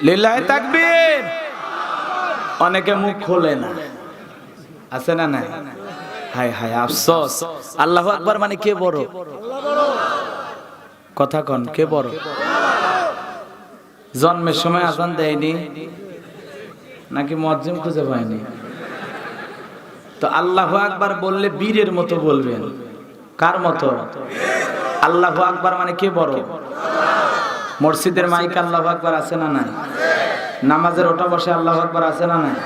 লিল্লাহি তাকবীর। অনেকে মুখ খোলে না, আছে না না? হায় হায় আফসোস। আল্লাহু আকবার মানে কে বড়? কথা কন, কে বড়? জন্মের সময় আজান দেয়নি নাকি মুয়াজ্জিন খুঁজে পায়নি? তো আল্লাহু আকবার বললে বীরের মতো বলবেন। কার মতো? আল্লাহু আকবার মানে কে বড়? মসজিদের মাইক আল্লাহু আকবার আছে না নাই? নামাজের ওটা বসে আল্লাহু আকবার আছে না নাই?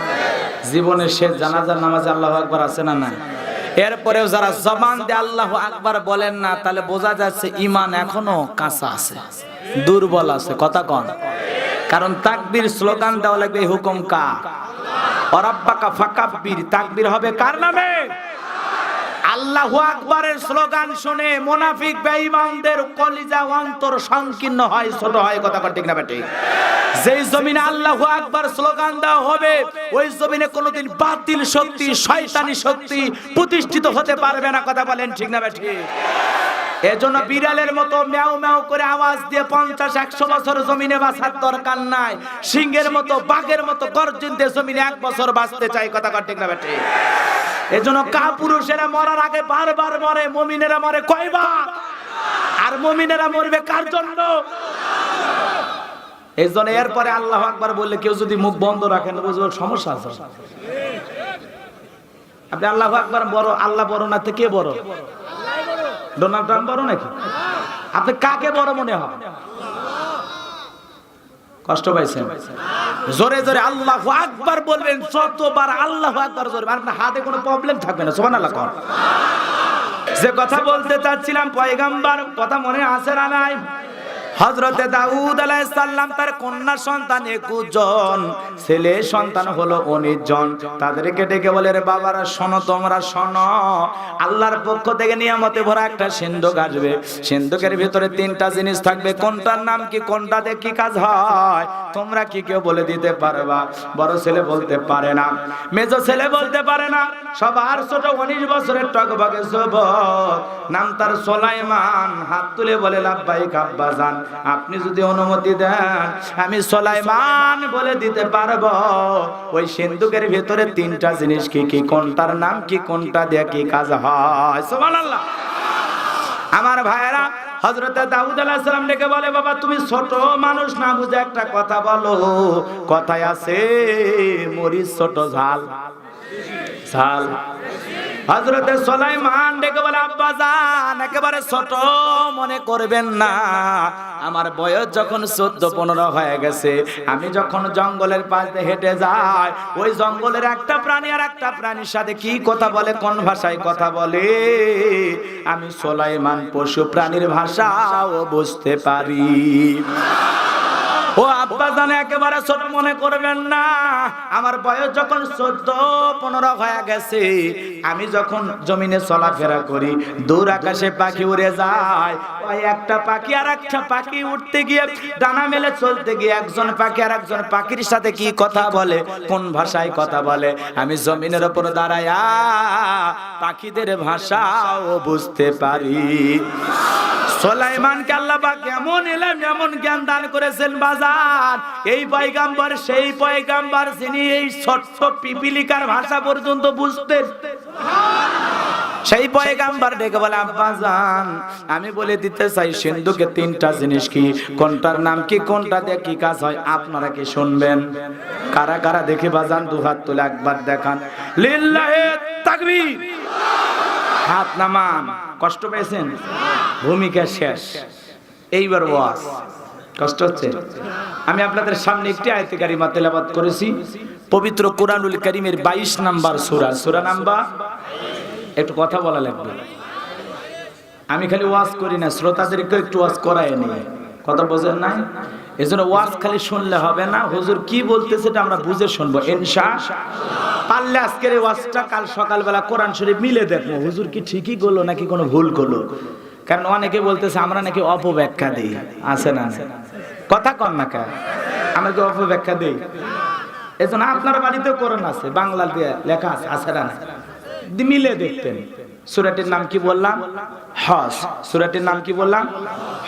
জীবনের শেষ জানাজার নামাজে আল্লাহু আকবার আছে না নাই? এরপরেও যারা জবান দিয়ে আল্লাহু আকবার বলেন না, তাহলে বোঝা যাচ্ছে ঈমান এখনো কাঁচা আছে, দুর্বল আছে। কথা কন। কারণ তাকবীর স্লোগান দেওয়া লাগবে, হুকুম কার? ওয়া রাব্বাকা ফাকাব্বির। তাকবীর হবে কার নামে? আল্লাহু আকবারের স্লোগান শুনে মুনাফিক বেঈমানদের কলিজা অন্তর সংকীর্ণ হয়, ছোট হয়। কথা ঠিক না বেঠিক? যেই জমিনে আল্লাহু আকবার স্লোগান দেওয়া হবে ওই জমিনে কোনোদিন বাতিল শক্তি, শয়তানি শক্তি প্রতিষ্ঠিত হতে পারবে না। কথা বলেন ঠিক না বেঠিক? এজন্য বিড়ালের মতো ম্যাও ম্যাও করে আওয়াজ দিয়ে 50-100 বছর জমিনে বাঁচার দরকার নাই। সিংহের মতো, বাঘের মতো গর্জন দিয়ে জমিনে 1 বছর বাঁচতে চাই। কথা ঠিক না বেঠিক? এজন্য কাপুরুষেরা মরার আগে বারবার মরে, মুমিনেরা মরে কয়বার? আর মুমিনেরা মরবে কার জন্য? এজন্য এরপরে আল্লাহু আকবার বললে কেউ যদি মুখ বন্ধ রাখেন বুঝবেন সমস্যা আছে। আপনি আল্লাহু আকবার বড়, আল্লাহ বড় না, কে বড়? ডোনাল্ড ট্রাম্প বড় নাকি? আপনি কাকে বড় মনে হয়? কষ্ট পাইছেন? জোরে জোরে আল্লাহু আকবার বলবেন, যতবার আল্লাহু আকবার জোরে, আপনার হাতে কোনো প্রবলেম থাকবে না। সুবহানাল্লাহ কোন। যে কথা বলতে চাচ্ছিলাম, পয়গম্বর কথা মনে আছে না নাই? হযরতে দাউদ আলাইহিস সালাম তার কন্যা সন্তান 21 জন, ছেলে সন্তান হলো 19 জন। তাদেরকে ডেকে বলে, রে বাবারা শোনো, তোমরা শোনো, আল্লাহর পক্ষ থেকে নিয়ামতে ভরা একটা সিন্ধুক আসবে। সিন্ধুকের ভিতরে 3টা জিনিস থাকবে। কোনটার নাম কি, কোনটা দিয়ে কি কাজ হয়, তোমরা কি কেউ বলে দিতে পারবা? বড় ছেলে বলতে পারে না, মেজো ছেলে বলতে পারে না, সবার ছোট 19 বছরের টকবকে যুবক, নাম তার সুলাইমান, হাত তুলে বলে, লাব্বাইক আব্বাজান, আপনি যদি অনুমতি দেন আমি সুলাইমান বলে দিতে পারবো ওই সিন্ধুকের ভিতরে 3টা জিনিস কি কি, কোনটার নাম কি, কোনটা দিয়ে কি কাজ হয়। সুবহানাল্লাহ। আমার ভাইরা, হযরতে দাউদ আলাইহিস সালাম ডেকে বলে, বাবা তুমি ছোট মানুষ না বুঝে একটা কথা বলো। কথায় আছে মরিচ ছোট, ঝাল ঝাল। হযরতে সুলাইমান ডেকে বলে, আব্বা জান একেবারে ছোট মনে করবেন না, আমার বয়স যখন 14-15 হয়ে গেছে, আমি যখন জঙ্গলের পাশ দিয়ে হেঁটে যাই, ওই জঙ্গলের একটা প্রাণী আর একটা প্রাণীর সাথে কি কথা বলে, কোন ভাষায় কথা বলে, আমি সুলাইমান পশু প্রাণীর ভাষাও বুঝতে পারি। ও আব্বা জানে একেবারে ছোট মনে করবেন না, আমার বয়স যখন 14-15 হয়ে গেছে, আমি যখন জমিনে চলাফেরা করি, দূর আকাশে পাখি উড়ে যায়, ওই একটা পাখি আর একটা পাখি উঠতে গিয়ে ডানা মেলে চলতে গিয়ে একজন পাখি আর একজন পাখির সাথে কি কথা বলে, কোন ভাষায় কথা বলে, আমি জমিনের উপর দাঁড়ায়া পাখিদের ভাষাও বুঝতে পারি। সুলাইমানকে আল্লাহ পাক এমন ইলম, এমন জ্ঞান দান করেছেন বাজার, এই পয়গম্বর সেই পয়গম্বর যিনি এই ছোট্ট পিপিলিকার ভাষা পর্যন্ত বুঝতেন। সেই পয়গম্বর ডেকে বলে, আব্বা জান আমি বলে দিতে চাই সিন্ধুকে 3টা জিনিস কি, কোনটার নাম কি, কোনটা দিয়ে কি কাজ হয়, আপনারা কি শুনবেন? কারা কারা দেখে বাজান দুহাত তুলে একবার দেখান, লিল্লাহি তাকবীর, হাত নামান। কষ্ট পেয়েছেন? ভূমিকা শেষ, এইবার ওয়াজ। কষ্ট হচ্ছে? আমি আপনাদের সামনে একটি আয়াতে কারিমা তেলাওয়াত করেছি, পবিত্র কোরআনুল কারীমের 22 নাম্বার সূরা, সূরা নাম্বার। একটু কথা বলা লাগবে, আমি খালি ওয়াজ করি না, শ্রোতাদেরকে একটু ওয়াজ করাই নি, কথা বোঝেন না? এজন্য ওয়াজ খালি শুনলে হবে না, হুজুর কি বলতেছে এটা আমরা বুঝে শুনবো ইনশাআল্লাহ। পারলে আজকের এই ওয়াজটা কাল সকালবেলা কোরআন শরীফ মিলে দেখবো, হুজুর কি ঠিকই করলো নাকি কোনো ভুল করলো। কারণ অনেকে বলতেছে আমরা নাকি অপব্যাখ্যা দিই, আছে না? কথা কন না কেন, আমরা কি অপব্যাখ্যা দিই? এজন্য আপনার বাড়িতেও কোরআন আছে, বাংলা দিয়ে লেখা আছে, আছে না? মিলে দেখতেন। সূরাটির নাম কি বললাম? হজ। সূরাটির নাম কি বললাম?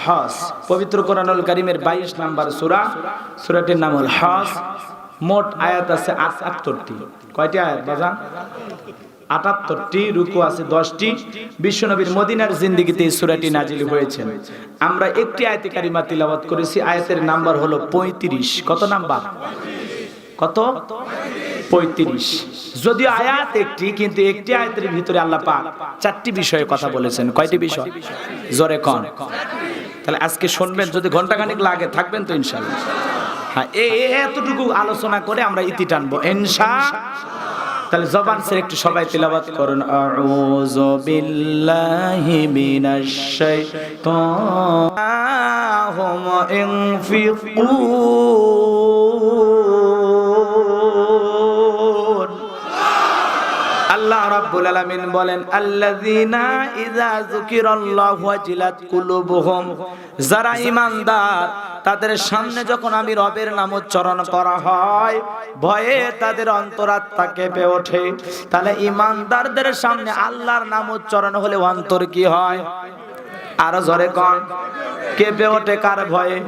হজ। পবিত্র কোরআনুল কারীমের 22 নাম্বার সূরা, সূরাটির নাম হল হজ। মোট আয়াত আছে 78টি। কয়টি আয়াত বাজান? 78টি। রুকু আছে 10টি। বিশ্বনবীর মদিনার জিন্দেগিতে এই সূরাটি নাজিল হয়েছে। আমরা একটি আয়াতে কারিমা তিলাওয়াত করেছি, আয়াতের নাম্বার হলো 35। কত নাম্বার? কত? 35। যদিও আয়াত একটি, কিন্তু একটি আয়াতের ভিতরে আল্লাহ পাক 4টি বিষয়ে কথা বলেছেন। কয়টি বিষয়? জোরে কোন। তাহলে আজকে শুনবেন, যদি ঘন্টাখানেক লাগে থাকবেন তো ইনশাআল্লাহ। হ্যাঁ, এতটুকু আলোচনা করে আমরা ইতি টানবো ইনশাআল্লাহ। তাহলে জবান ছেড়ে একটু সবাই তিলাওয়াত করুন, আউযু বিল্লাহি মিনাশ শাইতানির রাজিম। আল্লাহ রাব্বুল আলামিন বলেন আল্লাযীনা ইযা যুকিরাল্লাহু ওয়াজিলাত কুলুবুহুম, যারা ঈমানদার তাদের সামনে যখন আমি রবের নাম উচ্চারণ করা হয় ভয়ে তাদের অন্তরাত্মা কেঁপে ওঠে। তাহলে ঈমানদারদের সামনে আল্লাহর নাম উচ্চারণ হলে অন্তর কি হয়? আরো জোরে কোন, কেঁপে ওঠে কার ভয়ে?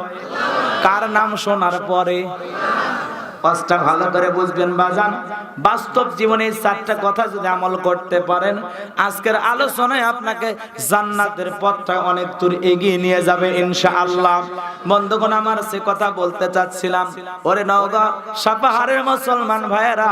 কার নাম শোনার পরে? পাঁচটা ভালো করে বুঝবেন বাজান। বাস্তব জীবনে এই চারটা কথা যদি আমল করতে পারেন আজকের আলোচনায় আপনাকে জান্নাতের পথটা অনেক দূর এগিয়ে নিয়ে যাবে ইনশাআল্লাহ। বন্ধুগণ, আমার সে কথা বলতে চাচ্ছিলাম, ওরে নওগাঁ সাপাহারের মুসলমান ভাইয়েরা,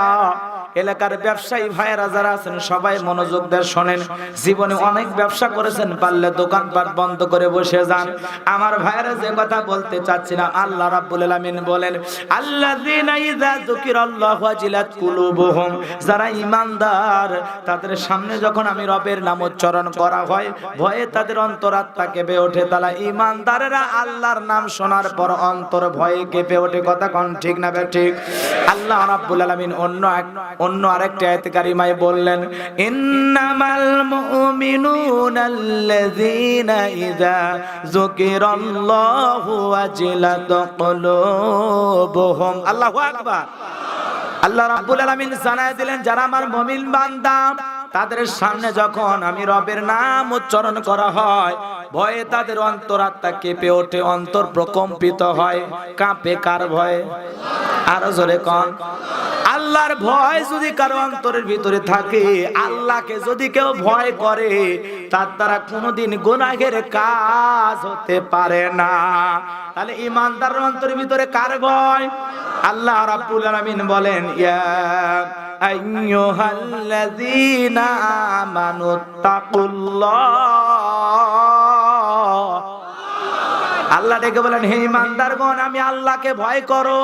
এলাকার ব্যবসায়ী ভাইয়েরা যারা আছেন সবাই মনোযোগ দিয়ে শোনেন। জীবনে অনেক ব্যবসা করেছেন, পারলে দোকানপাট বন্ধ করে বসে যান। আমার ভাইয়েরা যে কথা বলতে চাচ্ছিলাম, আল্লাহ রাব্বুল আলামিন বলেন আল্লাযীনা ইযা যুকিরাল্লাহু ওয়াজিলাত কুলুবুহুম, যারা ঈমানদার তাদের সামনে যখন আমি রবের নাম উচ্চারণ করা হয় ভয়ে তাদের অন্তরাত্মা কেঁপে ওঠে। তারা ঈমানদারেরা আল্লাহর নাম শোনার পর অন্তর ভয়ে কেঁপে ওঠে। কথা কোন ঠিক না ঠিক? আল্লাহ রাব্বুল আলামিন অন্য আরেকটা আয়াতে কারিমায় বললেন ইন্নামাল মুমিনুনাল্লাযীনা ইযা যুকিরাল্লাহু ওয়াজিলাত কুলুবুহুম। আল্লাহু আকবার। আল্লাহ রাব্বুল আলামিন জানায় দিলেন যারা আমার মুমিন বান্দা তাদের সামনে যখন আমি রবের নাম উচ্চারণ করা হয় ভয়ে তাদের অন্তরাত্মা কেঁপে ওঠে, অন্তর প্রকম্পিত হয়। কাঁপে কার ভয়ে? আরো জোরে কোন। আল্লাহর ভয় যদি কারো অন্তরের ভিতরে থাকে, আল্লাহকে যদি কেউ ভয় করে তার দ্বারা কোনোদিন গুনাহের কাজ হতে পারে না। তাহলে ঈমানদারের অন্তরের ভিতরে কার ভয়? আল্লাহ রাব্বুল আলামিন বলেন ইয়া আইয়ুহাল্লাযীনা আমানুত্তাকুল্লাহ। আল্লাহ ডেকে বলেন হে ঈমানদারগণ আমি আল্লাহকে ভয় করো,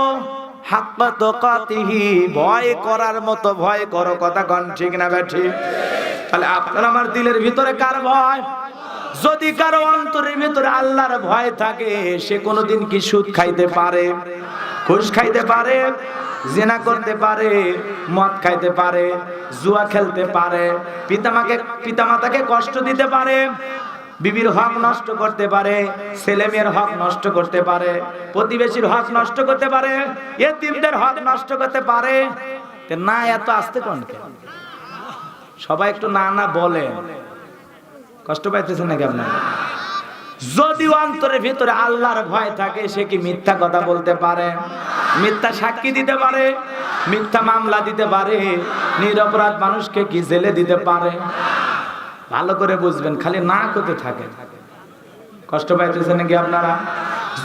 হাক্কা তুকাতিহি, ভয় করার মতো ভয় করো। কথা কোন ঠিক না ঠিক? তাহলে আপনার আমার দিলের ভিতরে কার ভয়? যদি কারো অন্তরের ভিতরে আল্লাহর ভয় থাকে সে কোনোদিন কি সুদ খাইতে পারে, ঘুষ খাইতে পারে, জিনা করতে পারে, মদ খাইতে পারে, জুয়া খেলতে পারে, পিতামাতাকে কষ্ট দিতে পারে, বিবির হক নষ্ট করতে পারে, ছেলে মেয়ের হক নষ্ট করতে পারে, প্রতিবেশীর হক নষ্ট করতে পারে, এতিমদের হক নষ্ট করতে পারে না? এত আস্তে কোন? সবাই একটু না না বলে, কষ্ট পাইতেছেন নাকি আপনারা? যদি অন্তরের ভিতরে আল্লাহর ভয় থাকে সে কি মিথ্যা কথা বলতে পারে, মিথ্যা সাক্ষী দিতে পারে, মিথ্যা মামলা দিতে পারে, নিরপরাধ মানুষকে কি জেলে দিতে পারে? ভালো করে বুঝবেন, খালি না করতে থাকে। কষ্ট পাইতেছেন নাকি আপনারা?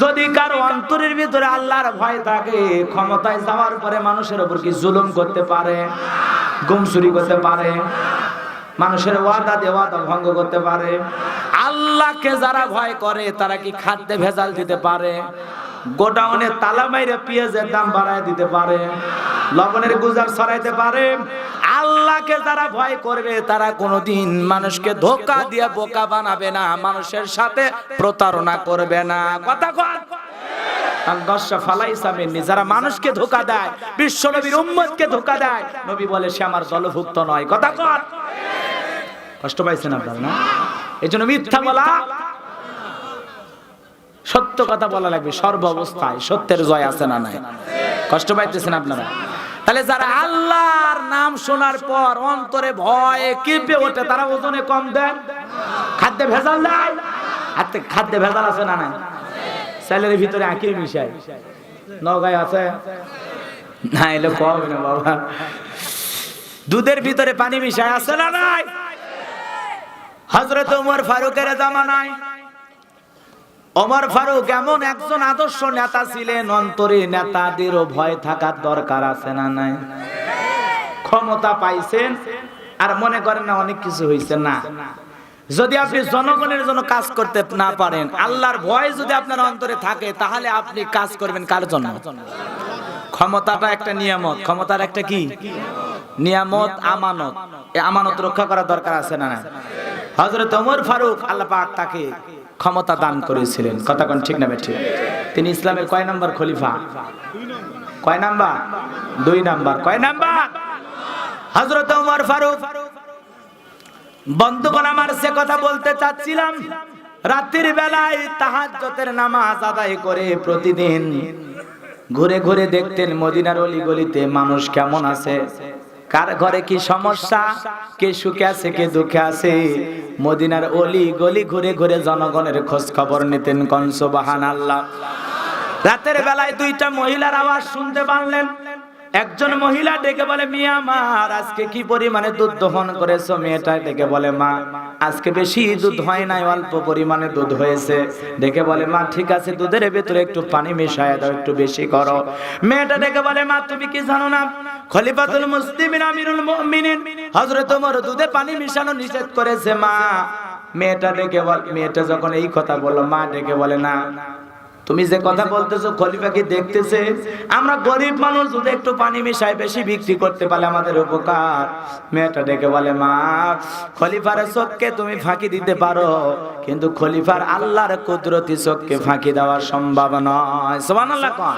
যদি কারো অন্তরের ভিতরে আল্লাহর ভয় থাকে ক্ষমতায় যাওয়ার পরে মানুষের উপর কি জুলুম করতে পারে, গুম চুরি করতে পারে, মানুষের ওয়াদা দেওয়া ভঙ্গ করতে পারে। আল্লাহকে যারা ভয় করে তারা কি খাদ্যে ভেজাল দিতে পারে, গোডাউনে তালা মাইরে পেঁয়াজের দাম বাড়ায় দিতে পারে, লবণের গুজার ছড়াইতে পারে। আল্লাহকে যারা ভয় করবে তারা কোনোদিন মানুষকে ধোঁকা দিয়ে বোকা বানাবে না, মানুষের সাথে প্রতারণা করবে না। কথা কন। যারা মানুষকে ধোঁকা দেয়, বিশ্ব নবীর উম্মতকে ধোঁকা দেয়, নবী বলে সে আমার দলভুক্ত নয়। কথা কন। কষ্ট পাইছেন আপনারা না? এই জন্য মিথ্যা বলা, সত্য কথা বলা লাগবে সর্ব অবস্থায়। সত্যের জয় আছে না নাই? কষ্ট পাইতেছেন আপনারা? তাহলে যারা আল্লাহর নাম শোনার পর অন্তরে ভয়ে কেঁপে ওঠে তারা ওজনে কম দেন, খাদ্যে ভেজাল দেয়। খাদ্যে ভেজাল আছে না নাই? চালের ভিতরে আঁকির মিশাই, নগায় আছে না? এলে কম না বাবা। দুধের ভিতরে পানি মিশাই আছে না নাই? হযরত ওমর ফারুকের জামানায় ওমর ফারুক এমন একজন আদর্শ নেতা ছিলেন, অন্তরে নেতাদেরও ভয় থাকার দরকার আছে না নাই? ক্ষমতা পাইছেন আর মনে করেন না অনেক কিছু হয়েছে না। যদি আপনি জনগণের জন্য কাজ করতে না পারেন, আল্লাহর ভয় যদি আপনার অন্তরে থাকে তাহলে আপনি কাজ করবেন কার জন্য? ক্ষমতাটা একটা নিয়ামত, ক্ষমতার একটা কি নিয়ামত? আমানত। এই আমানত রক্ষা করার দরকার আছে না নাই? হযরত ওমর ফারুক আল্লাহ পাক তাকে ক্ষমতা দান করেছিলেন। কথা কোন ঠিক না ঠিক? তিনি ইসলামের কয় নাম্বার খলিফা? কয় নাম্বার? 2 নাম্বার। কয় নাম্বার? হযরত ওমর ফারুক বন্ধুগণ আমার, সে কথা বলতে চাচ্ছিলাম, রাত্রির বেলায় তাহাজ্জুদের নামাজ আদায় করে প্রতিদিন ঘুরে ঘুরে দেখতেন মদিনার অলিগলিতে মানুষ কেমন আছে, কার ঘরে কি সমস্যা, কে সুখে আছে কে দুঃখে আছে। মদিনার অলি গলি ঘুরে ঘুরে জনগণের খোঁজ খবর নিতেন। কোন সুবহানাল্লাহ। রাতের বেলায় দুইটা মহিলার আওয়াজ শুনতে পারলেন। একজন মহিলা ডেকে বলে, মিয়া আমার আজকে কি পরিমাণে দুধ দহন করেছো? মেয়েটা ডেকে বলে, মা আজকে বেশি দুধ হয় নাই, অল্প পরিমাণে দুধ হয়েছে। ডেকে বলে, মা ঠিক আছে, দুধের ভেতরে একটু পানি মিশায় দাও, একটু বেশি করো। মেয়েটা ডেকে বলে, মা তুমি কি জানো না খলিফাতুল মুসলিমিন আমিরুল মুমিনিন হযরত ওমর দুধে পানি মিশানো নিষেধ করেছে। মা মেয়েটা ডেকে বলে, মেয়েটা যখন এই কথা বলল, মা ডেকে বলে, না তুমি যে কথা বলতেছো খলিফা কি দেখতেছে? আমরা গরিব মানুষ, দুধে একটু পানি মিশাই বেশি বিক্রি করতে পারলে আমাদের উপকার। মেয়েটা ডেকে বলে, মা খলিফার চোখকে তুমি ফাঁকি দিতে পারো, কিন্তু খলিফার আল্লাহর কুদরতি চোখকে ফাঁকি দেওয়া সম্ভব নয়। সুবহানাল্লাহ। কোন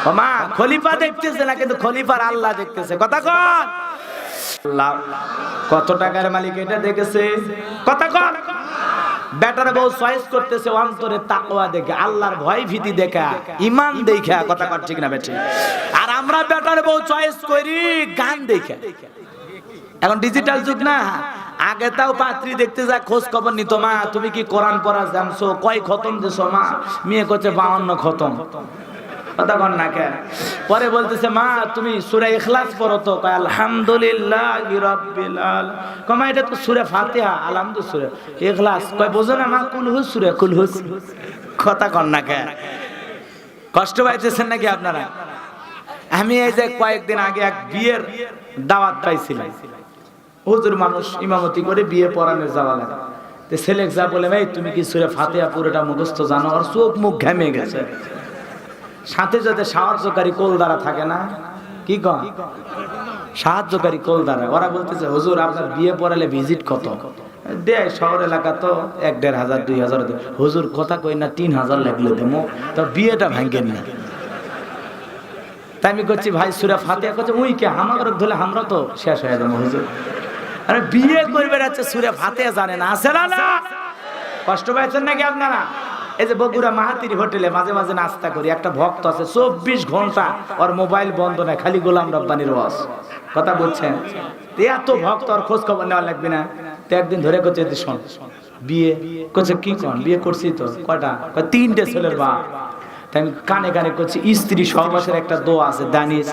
ও মা, খলিফা দেখতেছে না, কিন্তু খলিফার আল্লাহ দেখতেছে। কথা কন। আল্লাহ কত টাকার মালিক এটা দেখেছে। কথা কন। বেটার বউ চয়েস করতেছে অন্তরে তাকওয়া দেখে, আল্লাহর ভয় ভীতি দেখা, ঈমান দেখা। কথা কর ঠিক না বেঠিক? আর আমরা বেটার বউ চয়েস করি গান দেখে। এখন ডিজিটাল যুগ না, আগে তাও পাত্রী দেখতে যায় খোঁজ খবর নিত, মা তুমি কি কোরআন পড়া জানছো, কয় খতম দিছো? মা মেয়ে করছে 52 খতম। কথা কর না কে? পরে বলতেছে, মা তুমি সূরা ইখলাস পড়ো তো, কয় আলহামদুলিল্লাহি রাব্বিল আলামিন। কমা এটা তো সূরা ফাতিহা, আলহামদুলিল্লাহ সূরা ইখলাস। কয় বোঝো না মা, কুল হুস সূরা কুল হুস। কথা কর না কে? কষ্ট পাইতেছেন নাকি আপনারা? আমি এই যে কয়েকদিন আগে এক বিয়ের দাওয়াত পাইছিলাম। হুজুর মানুষ ইমামতি করে বিয়ে পড়ানো যাওয়া লাগে। তো ছেলে যা বলে, ভাই তুমি কি সূরা ফাতিহা পুরোটা মুখস্থ জানো? আর চোখ মুখ ঘেমে গেছে। সাথে যাতে সাহায্যকারী কোল দ্বারা থাকে না, কি কন সাহায্যকারী কোল দ্বারা, ওরা বলতেছে, হুজুর আপনার বিয়ে পড়ালে ভিজিট কত দেয়? শহর এলাকা তো 1-1,500 2,000 দেয়। হুজুর কথা কই না, 3,000 লাগলে দেবো, তো বিয়েটা ভাঙ্গেন না। তাই আমি করছি, ভাই সূরা ফাতিহা করছে উই কে আমার ধরে, আমরা তো শেষ হয়ে যাবো হুজুর। আরে বিয়ে করবে যাচ্ছে সূরা ফাতিহা জানে না, আছে না? কষ্ট পাইছেন নাকি আপনারা? এই যে বগুড়া মাহাতির হোটেলে মাঝে মাঝে নাস্তা করি, একটা ভক্ত আছে 24 ঘন্টা ওর মোবাইল বন্ধ নাই, খালি গোলাম রব্বানির ওয়াজ। কথা বলছেন? এত ভক্ত, আর খোঁজ খবর নেওয়া লাগবে না। তো একদিন ধরে করছে, শোন বিয়ে করছে, কি কন বিয়ে করছি তো? কয়টা? 3টে ছেলের বাপ। তাই আমি কানে কানে করছি, স্ত্রী সহবাসের একটা দোয়া আছে দানিস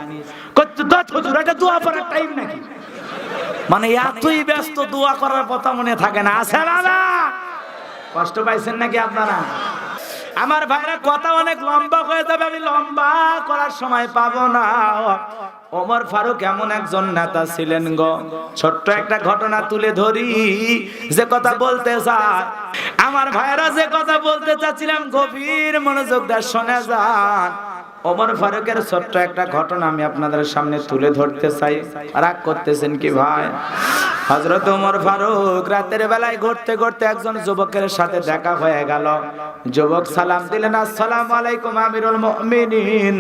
করতে, এটা দোয়া করার টাইম নাকি? মানে এতই ব্যস্ত, দোয়া করার কথা মনে থাকে না, আছে না? কষ্ট পাইছেন নাকি আপনারা? আমার ভাইরা কথা অনেক লম্বা হয়ে যাবে, আমি লম্বা করার সময় পাবো না। ওমর ফারুক এমন একজন নেতা ছিলেন গো, ছোট্ট একটা ঘটনা তুলে ধরি, যে কথা বলতে চাই আমার ভাইরা, যে কথা বলতে চাচ্ছিলাম গভীর মনোযোগ দিয়ে শুনে যান। ওমর ফারুকের ছোট্ট একটা ঘটনা আমি আপনাদের সামনে তুলে ধরতে চাই। রাগ করতেছেন কি ভাই? হযরত ওমর ফারুক রাতের বেলায় ঘুরতে ঘুরতে একজন যুবকের সাথে দেখা হয়ে গেল। যুবক সালাম দিলেন, আসসালামু আলাইকুম আমিরুল মুমিনিন।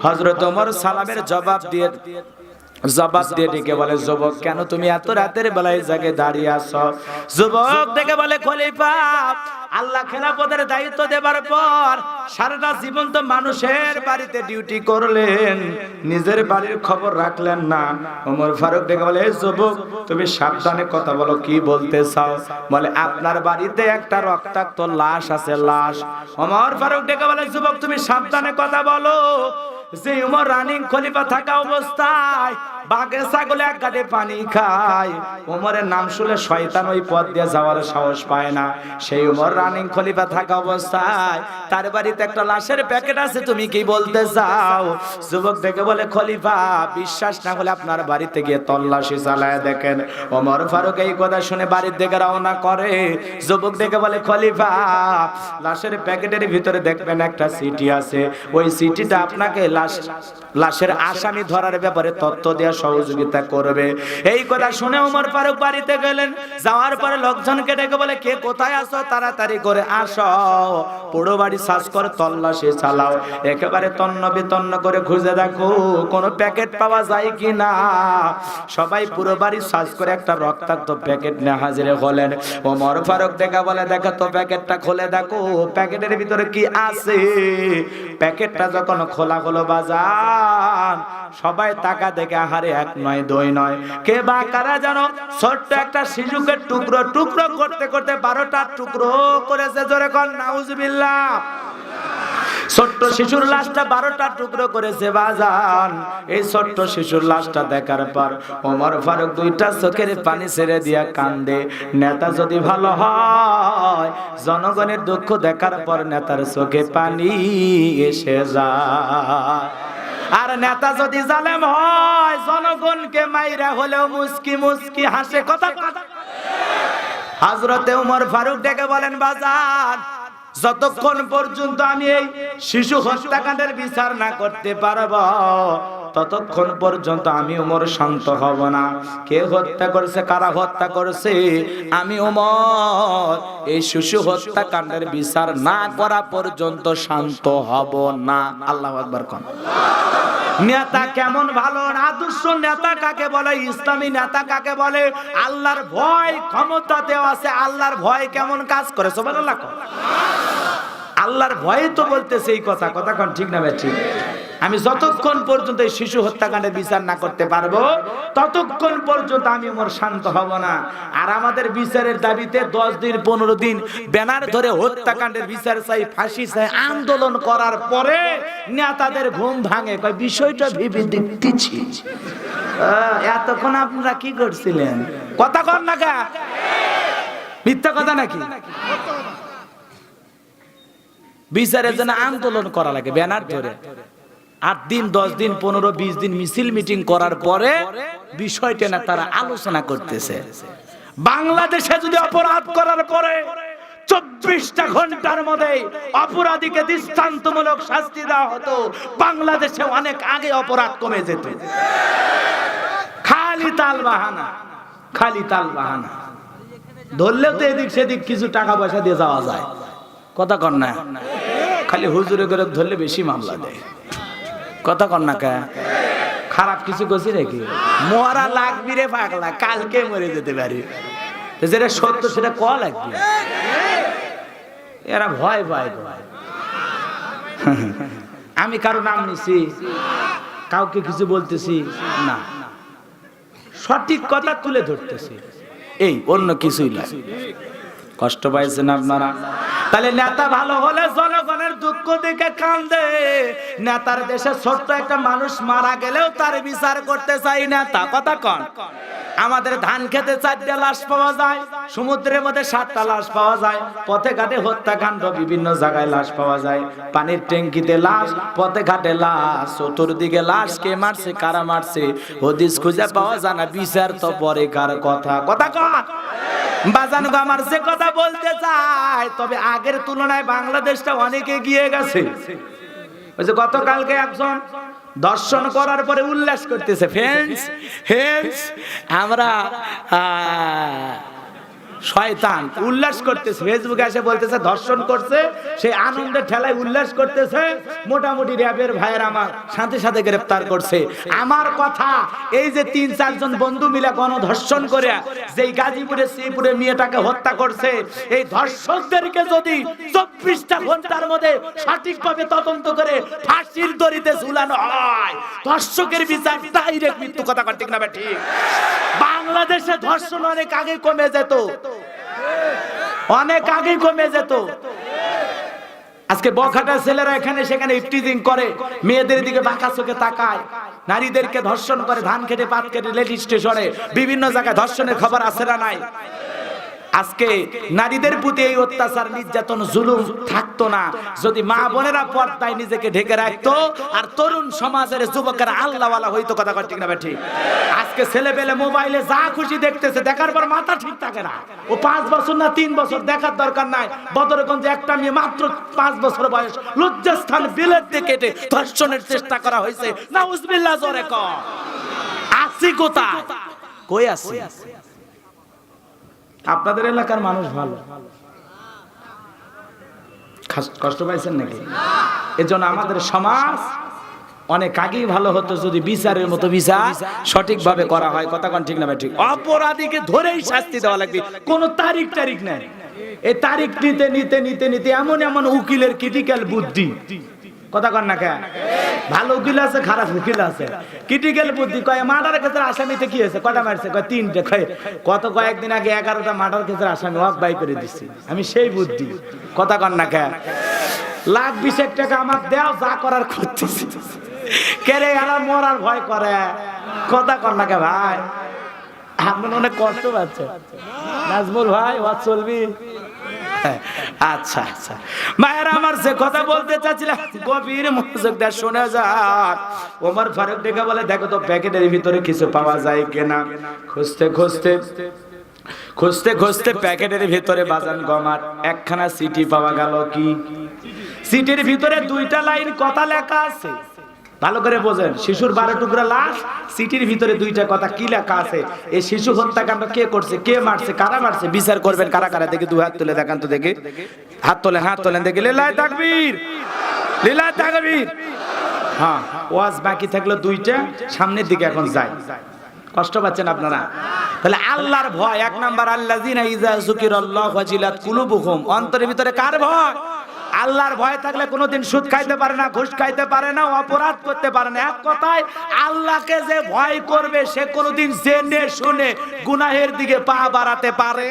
হযরত ওমর সালামের জবাব দিয়ে ডেকে বলে, যুবক কেন তুমি এত রাতের বেলায় জাগে দাঁড়িয়ে আছো? যুবক ডেকে বলে, খলিফা আল্লাহ খেলাফতের দায়িত্ব দেবার পর সারাটা জীবন তো মানুষের বাড়িতে ডিউটি করলেন, নিজের বাড়ির খবর রাখলেন না। ওমর ফারুক ডেকে বলে, যুবক তুমি সাবধানে কথা বলো, কি বলতে চাও? বলে, আপনার বাড়িতে একটা রক্তাক্ত লাশ আছে, লাশ। ওমর ফারুক ডেকে বলে, যুবক তুমি সাবধানে কথা বলো, যে উমর রানিং খলিফা থাকা অবস্থায় বাঘে ছাগলে এক গাড়ি পানি খায়, উমরের নাম শুনলে শয়তান ওই পথ দিয়ে যাওয়ার সাহস পায় না। সেই উমর রানিং খলিফা থাকা অবস্থায় তার বাড়িতে একটা লাশের প্যাকেট আছে, তুমি কি বলতে চাও? যুবক দেখে বলে, খলিফা বিশ্বাস না হলে আপনার বাড়িতে গিয়ে তল্লাশি চালায় দেখেন। ওমর ফারুক এই কথা শুনে বাড়ির দিকে রওনা করে। যুবক দেখে বলে, খলিফা লাশের প্যাকেটের ভিতরে দেখবেন একটা চিঠি আছে, ওই চিঠিটা আপনাকে লাশের আসামি ধরার ব্যাপারে তথ্য দেওয়া সহযোগিতা করবে। এই কথা শুনে ওমর ফারুক বাড়িতে গেলেন। যাওয়ার পরে লোকজনকে ডেকে বলে, কে কোথায় আছো, তাড়াতাড়ি করে আসো, পুরো বাড়ি সার্চ করে তল্লাশি চালাও, একেবারে তন্ন বিতন্ন করে খুঁজে দেখো কোনো প্যাকেট পাওয়া যায় কিনা। সবাই পুরো বাড়ি সার্চ করে একটা রক্তাক্ত প্যাকেট নিয়ে হাজির হলেন। ওমর ফারুক দেখা বলে, দেখো তো প্যাকেটটা খুলে দেখো প্যাকেটের ভিতরে কি আছে। প্যাকেটটা যখন খোলা হলো বাজান, সবাই টাকা দেখে আহারে এক নয় দুই নয়, কে বা কারা জানো ছোট্ট একটা শিশুকে টুকরো টুকরো করতে করতে 12টা টুকরো করেছে। জোরে কোন নাউজুবিল্লাহ। ছোট্ট শিশুর লাশটা 12টা টুকরো করেছে বাজান। এই ছোট্ট শিশুর লাশটা দেখার পর ওমর ফারুক দুইটা চোখের পানি ছেড়ে দিয়া কান্দে। নেতা যদি ভালো হয়, জনগণের দুঃখ দেখার পর নেতার চোখে পানি এসে যায়। আর নেতা যদি জালেম হয়, জনগণকে মাইরা হলেও মুস্কি মুস্কি হাসে। কথা হযরতে ওমর ফারুক ডেকে বলেন, বাজার যতক্ষণ পর্যন্ত আমি এই শিশু হত্যাকাণ্ডের বিচার না করতে পারবো, ততক্ষণ পর্যন্ত আমি ওমর শান্ত হব না। কে হত্যা করেছে, কারা হত্যা করেছে, আমি ওমর এই শিশু হত্যাকাণ্ডের বিচার না করা পর্যন্ত শান্ত হব না। আল্লাহু আকবার কোন। নেতা কেমন ভালো, আদর্শ নেতা কাকে বলে, ইসলামী নেতা কাকে বলে, আল্লাহর ভয় ক্ষমতাতেও আছে। আল্লাহর ভয় কেমন কাজ করে, সুবহানাল্লাহ। আল্লাহর ভয়ে তো বলতেছে এই কথা। কথা কোন ঠিক না ভাই? ঠিক। আমি যতক্ষণ পর্যন্ত এই শিশু হত্যাকাণ্ডের বিচার না করতে পারবো, ততক্ষণ পর্যন্ত আমি ওমর শান্ত হব না। আর আমাদের বিচারের দাবিতে 10 দিন 15 দিন ব্যানার ধরে হত্যাকাণ্ডের বিচার চাই, ফাঁসি চাই আন্দোলন করার পরে নেতাদের ঘুম ভাঙে, কয় বিষয়টা ভেবে দেখতেছি। এতক্ষণ আপনারা কি করছিলেন? কথা কর না কা, মিথ্যা কথা নাকি? বিচারের জন্য আন্দোলন করা লাগে ব্যানার ধরে। 8 দিন 10 দিন 15 20 দিন মিছিল মিটিং করার পরে বিষয়টা না তারা আলোচনা করতেছে। বাংলাদেশে যদি অপরাধ করার পরে 24টা ঘন্টার মধ্যে অপরাধীকে দৃষ্টান্তমূলক শাস্তি দেওয়া হতো, বাংলাদেশে অনেক আগে অপরাধ কমে যেত। খালি তাল বাহানা, খালি তাল বাহানা। ধরলেও তো এদিক সেদিক কিছু টাকা পয়সা দিয়ে যাওয়া যায়। কথা কন না, খালি হুজুরে করে ধরলে বেশি মামলা দেয়। কথা কন না কা, খারাপ কিছু করছি নাকি? মরা লাগবি রে পাগলা, কালকে মরে যেতে পারি। যেটা সত্য সেটা ক লাগবে। এরা ভয় ভয় ভয়। আমি কারো নাম নিছি, কাউকে কিছু বলতেছি না, সঠিক কথা তুলে ধরতেছি, এই অন্য কিছুই না। কষ্ট পাইছেন আপনারা? তাহলে নেতা ভালো হলে জনগণের দুঃখ দেখে কান্দে। নেতার দেশে ছোট্ট একটা মানুষ মারা গেলেও তার বিচার করতে চাই না। তা কথা কন। আমাদের ধান খেতে 4টা লাশ পাওয়া যায়, সমুদ্রের মধ্যে 7টা লাশ পাওয়া যায়, পথে ঘাটে হত্যাকাণ্ড, বিভিন্ন জায়গায় লাশ পাওয়া যায়, পানির ট্যাঙ্কিতে লাশ, পথে ঘাটে লাশ, চতুর্দিকে লাশ। কে মারছে, কারা মারছে, হদিস খুঁজে পাওয়া যায় না। বিচার তো পরে কার কথা। কথা কন বাজান গো, আমার যে কথা বলতে চাই, তবে আগের তুলনায় বাংলাদেশটা অনেক এগিয়ে গেছে। ওই যে গতকালকে একজন দর্শন করার পরে উল্লাস করতেছে, ফ্রেন্ডস ফ্রেন্ডস আমরা শয়তান উল্লাস করতেছে, ফেসবুকে এসে বলতেছে ধর্ষণ করছে, সেই আনন্দের ঠেলায় উল্লাস করতেছে। মোটামুটি র‍্যাবের ভাইয়ের আমার সাথে সাথে গ্রেফতার করছে। আমার কথা, এই যে 3-4 জন বন্ধু মিলে গণধর্ষণ করে যেই গাজীপুরে শ্রীপুরে মেয়েটাকে হত্যা করছে, এই ধর্ষকদেরকে যদি 24টা ঘন্টার মধ্যে সঠিকভাবে তদন্ত করে ফাঁসির দড়িতে ঝুলানো হয়, ধর্ষকের বিচার ডাইরেক্ট মৃত্যু। কথা ঠিক না ঠিক? বাংলাদেশে ধর্ষণ অনেক আগে কমে যেত, অনেক আগে কমে যেত। আজকে বখাটা ছেলেরা এখানে সেখানে ইফটিজিং করে, মেয়েদের দিকে বাঁকা চোখে তাকায়, নারীদেরকে ধর্ষণ করে, ধান খেতে পাত কেটে রেল স্টেশনে বিভিন্ন জায়গায় ধর্ষণের খবর আছে না নাই? আজকে নারীদের প্রতি এই অত্যাচার নির্যাতন জুলুম থাকতো না যদি মা বোনেরা পর্দায় নিজেকে ঢেকে রাখতো আর তরুণ সমাজের যুবকেরা আল্লাহওয়ালা হইতো। কথা ঠিক না ঠিক? আজকে ছেলে পেলে মোবাইলে যা খুশি দেখতেছে, দেখার পর মাথা ঠিক থাকে না। ও 5 বছর না 3 বছর দেখার দরকার নাই। বদরগঞ্জে একটা মেয়ে মাত্র 5 বছর বয়স, লজ্জাস্থান বিলেট দিয়ে কেটে ধর্ষণের চেষ্টা করা হয়েছে। নাউজুবিল্লাহ, জোরে কর। আসছি কোথায়? কই আসছি? আপনাদের এলাকার মানুষ ভালো, কষ্ট পাইছেন নাকি? এজন্য আমাদের সমাজ অনেক আগেই ভালো হতো যদি বিচারের মতো বিচার সঠিকভাবে করা হয়। কথা কোন ঠিক না ঠিক? অপরাধীকে ধরেই শাস্তি দেওয়া লাগবে, কোন তারিখ নাই। এই তারিখ নিতে নিতে নিতে নিতে এমন এমন উকিলের ক্রিটিক্যাল বুদ্ধি, কথা কন না কেন? ভালো উকিল আছে, খারাপ উকিল আছে। ক্রিটিক্যাল বুদ্ধি কয় মার্ডারের ক্ষেত্রে আসামিতে কি হয়েছে, কটা মারছে, কয় 3টে। কত কয়েকদিন আগে 11টা মার্ডার ক্ষেত্রে আসামি ওয়াক বাই করে দিচ্ছি আমি, সেই বুদ্ধি। কথা কন না কেন? লাখ 20 টাকা আমার দেও, যা করার করতেছি। কেরে এরা মরার ভয় করে, কথা কন না কে ভাই? আপনার অনেক কষ্ট পাচ্ছে নাজমুল ভাই, ওয়াজ চলবি? আচ্ছা আচ্ছা মায়েরা আমার, যে কথা বলতে চাচ্ছিলাম গভীর মনোযোগ দিয়ে শুনে যান। ওমর ফারুক ডেকে বলে, দেখো তো প্যাকেটের ভিতরে কিছু পাওয়া যায় কিনা। খুঁজতে খুঁজতে খুঁজতে খুঁজতে প্যাকেটের ভিতরে বাজান গমার একখানা চিঠি পাওয়া গেল। কি চিঠির ভিতরে 2টা লাইন কথা লেখা আছে, ভালো করে বোঝেন। শিশুর 12 টুকরা লাশ, চিঠির ভিতরে 2টা কথা। কি লেখা আছে? এই শিশু হত্যাকাণ্ড কে করছে, কে মারছে, কারা মারছে, বিচার করবেন কারা কারা। দেখি 2 হাত তুলে দেখান তো দেখি। হাত তোলেন, হাত তোলেন দেখি। লিল্লাহি তাকবীর, লিল্লাহি তাকবীর। হ্যাঁ, ওয়াজ বাকি থাকলো 2টা, সামনের দিকে এখন যাই। কষ্ট পাচ্ছেন আপনারা? তাহলে আল্লাহর ভয় 1 নাম্বার, আল্লাযিনা ইযা যুকিরাল্লাহু ওয়াজিলাত কুলুবুহুম। অন্তরের ভিতরে কার ভয়? আল্লাহর ভয় থাকলে কোনোদিন সুদ খাইতে পারে না, ঘুষ খাইতে পারে না, অপরাধ করতে পারে না। এক কথায় আল্লাহকে যে ভয় করবে সে কোনোদিন জেনে শুনে গুনাহের দিকে পা বাড়াতে পারে।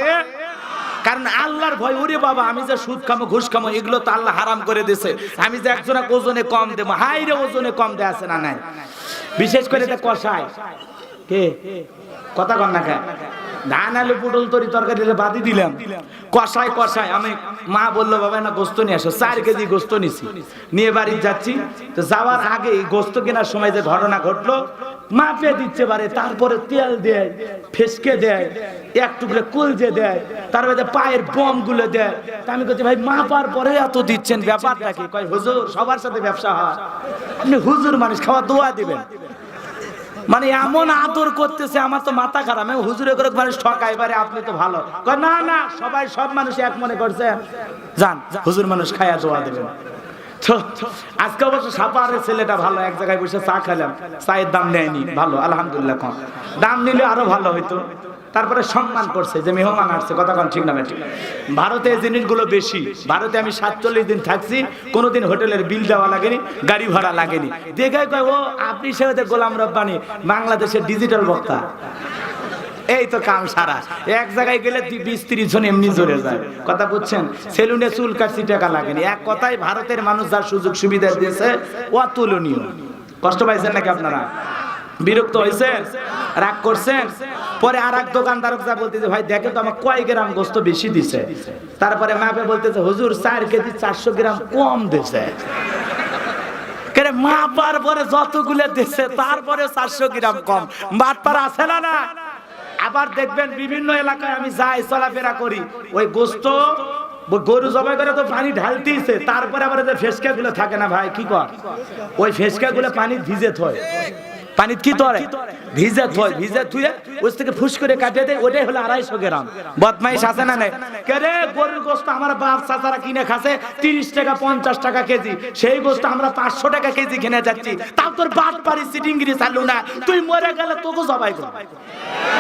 কারণ আল্লাহর ভয়, ওরে বাবা আমি যে সুদ খামো, ঘুষ খামো, এগুলো তো আল্লাহ হারাম করে দিয়েছে। আমি যে একজনকে ওজনে কম দেবো, হাই রে ওজনে কম দেয়া আছে না নাই? বিশেষ করে কষায় কে, কথা কন না কে? ধান আলু পটল তরি তরকারি বাদি দিলাম, কষায় কষায়। আমি মা বললো, বাবা না গোস্ত নিয়ে আসো। 4 কেজি গোস্ত নিছি, নিয়ে বাড়ি যাচ্ছি। তো যাওয়ার আগে গোস্ত কেনার সময় যে ঘটনা ঘটলো, মাপে দিচ্ছে পারে, তারপরে তেল দেয়, ফেসকে দেয়, এক টুকরে কলজে দেয়, তারপরে পায়ের বম গুলো দেয়। তা আমি বলছি, ভাই মাপার পরে এত দিচ্ছেন, ব্যাপারটা কি? কয় হুজুর সবার সাথে ব্যবসা হয়, আপনি হুজুর মানুষ, খাওয়া দোয়া দিবেন। মানে এমন আদর করতেছে, আমার তো মাথা খারাপ। আমি হুজুরে করে মানুষ ঠকাই পারে, আপনি তো ভালো। না না, সবাই সব মানুষ এক মনে করছে, যান হুজুর মানুষ খায়া দোয়া দেবেন। আজকে অবশ্য সাপারের ছেলেটা ভালো, এক জায়গায় বসে চা খেলাম, চায়ের দাম নেয়নি, ভালো আলহামদুলিল্লাহ। কম দাম নিলে আরো ভালো হইতো। তারপরে সম্মান করছে যে মেহমান আসছে, কথা কোন ঠিক না ঠিক? ভারতে এই জিনিসগুলো বেশি। ভারতে আমি 47 দিন থাকছি, কোনোদিন হোটেলের বিল দেওয়া লাগেনি, গাড়ি ভাড়া লাগেনি। দেখে কয়, ও আপনি সে গোলাম রব্বানি, বাংলাদেশের ডিজিটাল বক্তা। এই তো কাম সারা। এক জায়গায় গেলে 20-30 জন এমনি জড়ে যায়, কথা বুঝছেন? সেলুনে চুল কাটছি, টাকা লাগেনি। এক কথায় ভারতের মানুষ যার সুযোগ সুবিধা দিয়েছে অতুলনীয়। কষ্ট পাইছেন নাকি আপনারা? বিরক্ত হয়েছেন, রাগ করছেন? পরে আর এক দোকানদার যা বলতেছে, ভাই দেখে তো আমার কয় গ্রাম গোস্ত বেশি দিছে। তারপরে মাপে বলতেছে, হুজুর 4 কেজি 400 গ্রাম কম দিছে। মাপার পরে যতগুলো দিচ্ছে তারপরে 400 গ্রাম কম। বাটপার আছে না না? আবার দেখবেন বিভিন্ন এলাকায় আমি যাই, চলাফেরা করি, ওই গোস্ত গরু জবাই করে তো পানি ঢালতেইছে, তারপরে আবার যে ফেসকা গুলো থাকে না ভাই, কি কর? ওই ফেসকা গুলো পানি ভিজে থয়, পানি কি তরে ভিজে থয়, ভিজে থুয়ে ওই থেকে ফুস করে কাটিয়ে দেয়। ওটাই হলো 250 গ্রাম। বদমাইশ আছে না নাই? কে গরুর গোস্ত আমার বাপ চাচারা কিনে খাচ্ছে 30 টাকা 50 টাকা কেজি, সেই গোস্ত আমরা 500 টাকা কেজি কিনে যাচ্ছি। তাও তোর বাট পারি সিটিংগিরি চালু না, তুই মরে গেলে তোকে জবাই কর।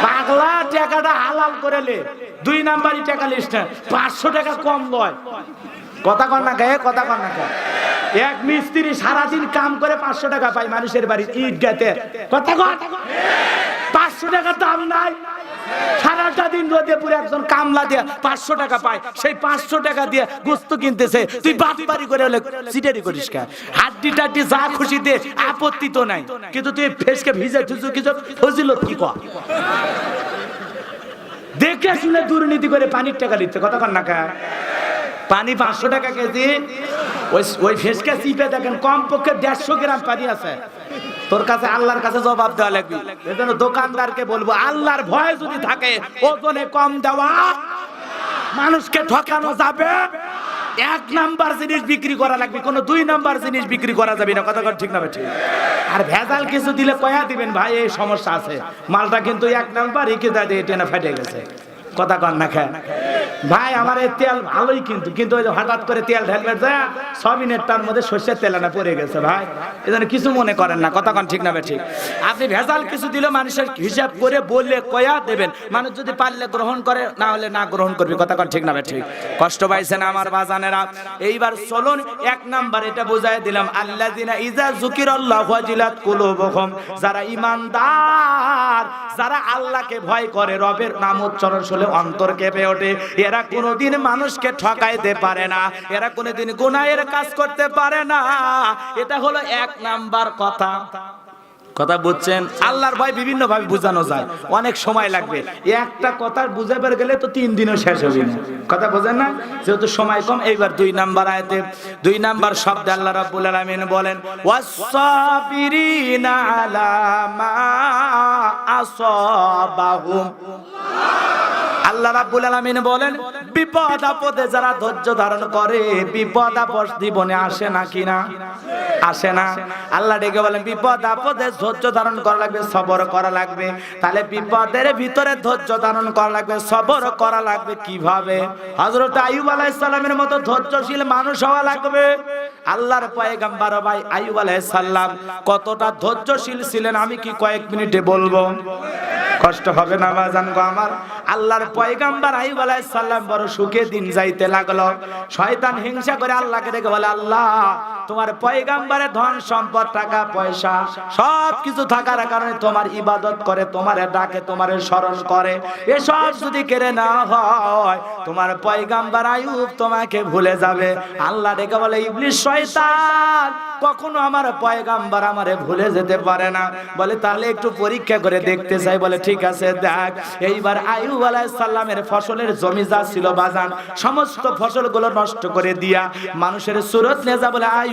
পাগলা, টাকাটা হালাল করে লে, 2 নাম্বারই টাকা লিস্ট, 500 টাকা কম লয়। কথা কন না গায়ে, কথা কন না গায়ে। এক মিস্ত্রি সারাদিন কাম করে 500 টাকা পায় মানুষের বাড়ি ইট গাতে, কথা কন। 500 টাকা দাম নাই, সারাটা দিন রোদে পুরো একজন কামলা দিয়ে 500 টাকা পায়, সেই 500 টাকা দিয়ে গোস্ত কিনতেছে। তুই বাটপারি করে হলে সিটারি করিস কা? হাড্ডি টাড্ডি যা খুশি দে, আপত্তি তো নাই, কিন্তু তুই ফেসকে ভিজে ঠুজু কিছু ফজিলত কি কর? দেখে শুনে দুর্নীতি করে পানির টাকা দিচ্ছে, কথা কন না কা? পানি 500 টাকা কেজি, ওই ফেসকে চিপে দেখেন কমপক্ষে 150 গ্রাম পানি আছে। তোর কাছে আল্লাহর কাছে জবাব দেওয়া লাগবে। এজন্য দোকানদারকে বলবো, আল্লাহর ভয় যদি থাকে ওজনে কম দেওয়া, মানুষকে ঠকানো যাবে এক নাম্বার জিনিস বিক্রি করা লাগবে, কোনো দুই নাম্বার জিনিস বিক্রি করা যাবে না। কথা ঠিক না ঠিক? আর ভেজাল কিছু দিলে কয়া দিবেন ভাই এই সমস্যা আছে, মালটা কিন্তু এক নাম্বার একে দিয়ে টেনে ফেটে গেছে। কথা কন না খায় ভাই, আমার এই তেল ভালোই কিন্তু কিন্তু ওই যে হঠাৎ করে তেল ঢালবে যায় সবিনেরটার মধ্যে সর্ষের তেল না পড়ে গেছে ভাই, এজন্য কিছু মনে করেন না। কথা কন ঠিক না ঠিক? আপনি ভেজাল কিছু দিলে মানুষের হিসাব করে বললে কয়া দেবেন, মানুষ যদি পারলে গ্রহণ করে, না হলে না গ্রহণ করবে। কথা কন ঠিক না ঠিক? কষ্ট পাইছেন আমার বাজানেরা? এইবার চলুন এক নাম্বার এটা বোঝায় দিলাম, আল্লাযিনা ইযা যুকিরাল্লাহু ওয়াজিলাত কুলুবুহুম, যারা ঈমানদার, যারা আল্লাহকে ভয় করে, রবের নাম উচ্চারণ শুনলে অন্তর কেঁপে ওঠে, এরা কোনোদিন মানুষকে ঠকাইতে পারে না, এরা কোনোদিন গুনাহের কাজ করতে পারে না। এটা হলো এক নাম্বার কথা। কথা বুঝছেন? আল্লাহর ভয় বিভিন্ন ভাবে বোঝানো যায়, অনেক সময় লাগবে। একটা কথা বুঝাবার গেলে তো 3 দিনও শেষ হবে না। কথা বোঝেন না? যেহেতু সময় কম, এইবার 2 নাম্বার আয়াতে 2 নাম্বার শব্দে আল্লাহ রাব্বুল আলামিন বলেন ওয়াস-সাবিরিনা আলা মা আসাবাহুম। আল্লাহ রাব্বুল আলামিন বলেন বিপদ আপদে যারা ধৈর্য ধারণ করে, বিপদ আপদ জীবনে আসে না কিনা? আসে না? আল্লাহ ডেকে বলেন বিপদ আপদে ধৈর্য ধারণ করা লাগবে, সবর করা লাগবে। তাহলে বিপদের ভিতরে ধৈর্য ধারণ করা লাগবে, সবর করা লাগবে কিভাবে? হযরত আইয়ুব আলাইহিস সালামের মতো ধৈর্যশীল মানুষ হওয়া লাগবে। আল্লাহর পয়গম্বর ভাই আইয়ুব আলাইহিস সালাম কতটা ধৈর্যশীল ছিলেন আমি কি কয়েক মিনিটে বলবো? কষ্ট হবে না বাজান গো আমার? আল্লাহর পয়গম্বর আইয়ুব আলাইহিস সালাম বড় সুখে দিন যাইতে লাগলো। শয়তান হিংসা করে আল্লাহকে ডেকে বলে, আল্লাহ তোমার পয়গম্বরের ধন সম্পদ টাকা পয়সা সব কিছু থাকার কারণে তোমার ইবাদত করে, তোমারে ডাকে, তোমারে স্মরণ করে, এসব যদি কেড়ে না হয় তোমার পয়গম্বর আইয়ুব তোমাকে ভুলে যাবে। আল্লাহ ডেকে বলে, ইবলিস শয়তান কখনো আমার পয়গম্বর আমারে ভুলে যেতে পারে না। বলে তাহলে একটু পরীক্ষা করে দেখতে চাই। বলে ঠিক আছে দেখ। এইবার আইয়ুব আলাইহিস সালামের ফসলের জমি যা ছিল বাজান, সমস্ত ফসলগুলো নষ্ট করে দিয়া মানুষের সুরত নিয়ে যা বলে, আইয়ুব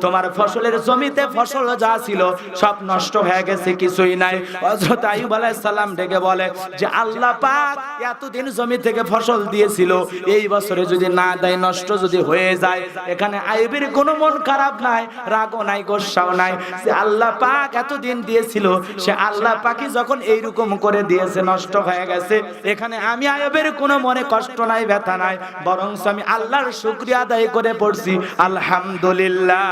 তোমার ফসলের জমিতে ফসল যা ছিল সব নষ্ট হয়ে গেছে, কিছুই নাই। হযরত আইয়ুব আলাইহিস সালাম ডেকে বলে যে আল্লাহ পাক এতদিন জমি থেকে ফসল দিয়েছিল, এই বছরে যদি না দেয়, নষ্ট যদি হয়ে যায়, এখানে আইয়ুবের কোনো মন খারাপ নাই, রাগও নাই, গোসাও নাই। সে আল্লাহ পাক এতদিন দিয়েছিল, সে আল্লাহ পাকই যখন এইরকম করে দিয়েছে, নষ্ট হয়ে গেছে, এখানে আমি আইয়ুবের কোনো মনে কষ্ট নাই, ব্যথা নাই, বরং আমি আল্লাহর শুকরিয়া আদায় করে পড়ছি আলহামদুলিল্লাহ।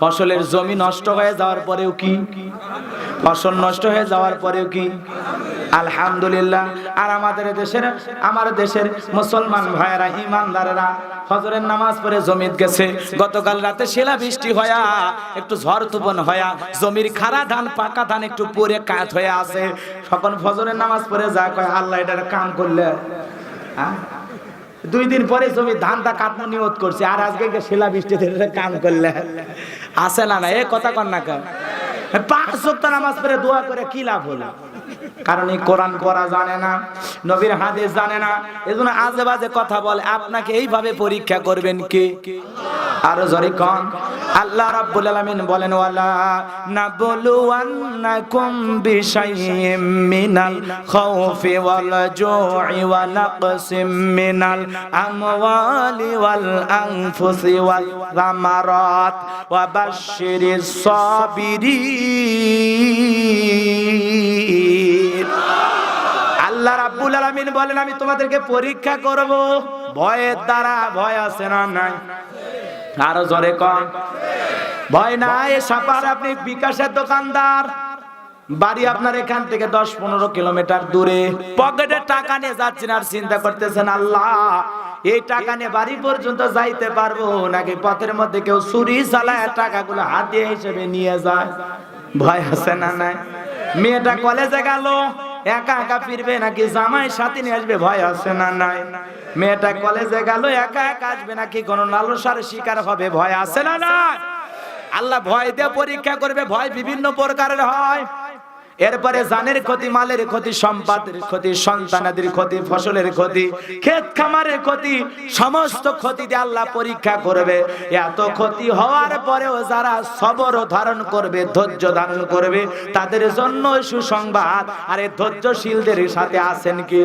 ফসলের জমি নষ্ট হয়ে যাওয়ার পরেও কি? ফসল নষ্ট হয়ে যাওয়ার পরেও কি? আলহামদুলিল্লাহ। আর আমার দেশের মুসলমান ভাইয়েরা, ইমানদারেরা ফজরের নামাজ পড়ে জমিত গেছে। গতকাল রাতে শিলা বৃষ্টি হয়া, একটু ঝড় তুফান হয়া জমির খাড়া ধান পাকা ধান একটু পরে কাত হয়ে আছে। তখন ফজরের নামাজ পড়ে যা কয়, আল্লাহ এটার কাম করলে, 2 দিন পরে জমি ধানটা কাটনো নিয়ত করছে, আর আজকে শিলা বৃষ্টিতে কাম করলে আসে না? না এ কথা কন না কেন? 5 ওয়াক্ত নামাজ পড়ে দোয়া করে কি লাভ হলো? কারণ এই কোরআন পড়া জানে না, নবীর হাদিস জানে না, এজন্য আজে বাজে কথা বলে। আপনাকে এইভাবে পরীক্ষা করবেন কে? আরো জোরে কোন আল্লাহ রাব্বুল আলামিন বলেন, ওয়ালা নাবলুওয়ান্নাকুম বিশাইইম মিনাল খাউফি ওয়াল জু'i ওয়া নাকসিম মিনাল আমওয়ালি ওয়াল আনফুসি ওয়াল সামারাত ওয়া বাশশিরিস সাবিরিন। আল্লাহ রাব্বুল আলামিন বলেন আমি তোমাদেরকে পরীক্ষা করব ভয়ের দ্বারা। ভয় আছে না নাই? আরো জোরে কোন ভয় নাই? সাপার আপনি বিকাশের দোকানদার, বাড়ি আপনার এখান থেকে 10-15 কিলোমিটার দূরে, পকেটে টাকা নিয়ে যাচ্ছেন আর চিন্তা করতেছেন আল্লাহ এই টাকা নিয়ে বাড়ি পর্যন্ত যাইতে পারবো নাকি পথের মধ্যে কেউ চুরি চালায় টাকাগুলো হাতে হিসেবে নিয়ে যায়। ভয় আছে না নাই? মেয়েটা কলেজে গেল, একা একা ফিরবে নাকি জামাই সাথে নিয়ে আসবে? ভয় আছে না নাই? মেয়েটা কলেজে গেল, একা একা আসবে নাকি কোনো লালসার শিকার হবে? ভয় আছে না নাই? আল্লাহ ভয় দিয়ে পরীক্ষা করবে। ভয় বিভিন্ন প্রকারের হয়। এরপরে জানের ক্ষতি, মালের ক্ষতি, সম্পদের ক্ষতি, সন্তানাদের ক্ষতি, ফসলের ক্ষতি, ক্ষেত খামারের ক্ষতি, সমস্ত ক্ষতি দিয়ে আল্লাহ পরীক্ষা করবে। এত ক্ষতি হওয়ার পরেও যারা সবর ধারণ করবে, ধৈর্য ধারণ করবে, তাদের জন্য সুসংবাদ। আর এই ধৈর্যশীলদের সাথে আছেন কি?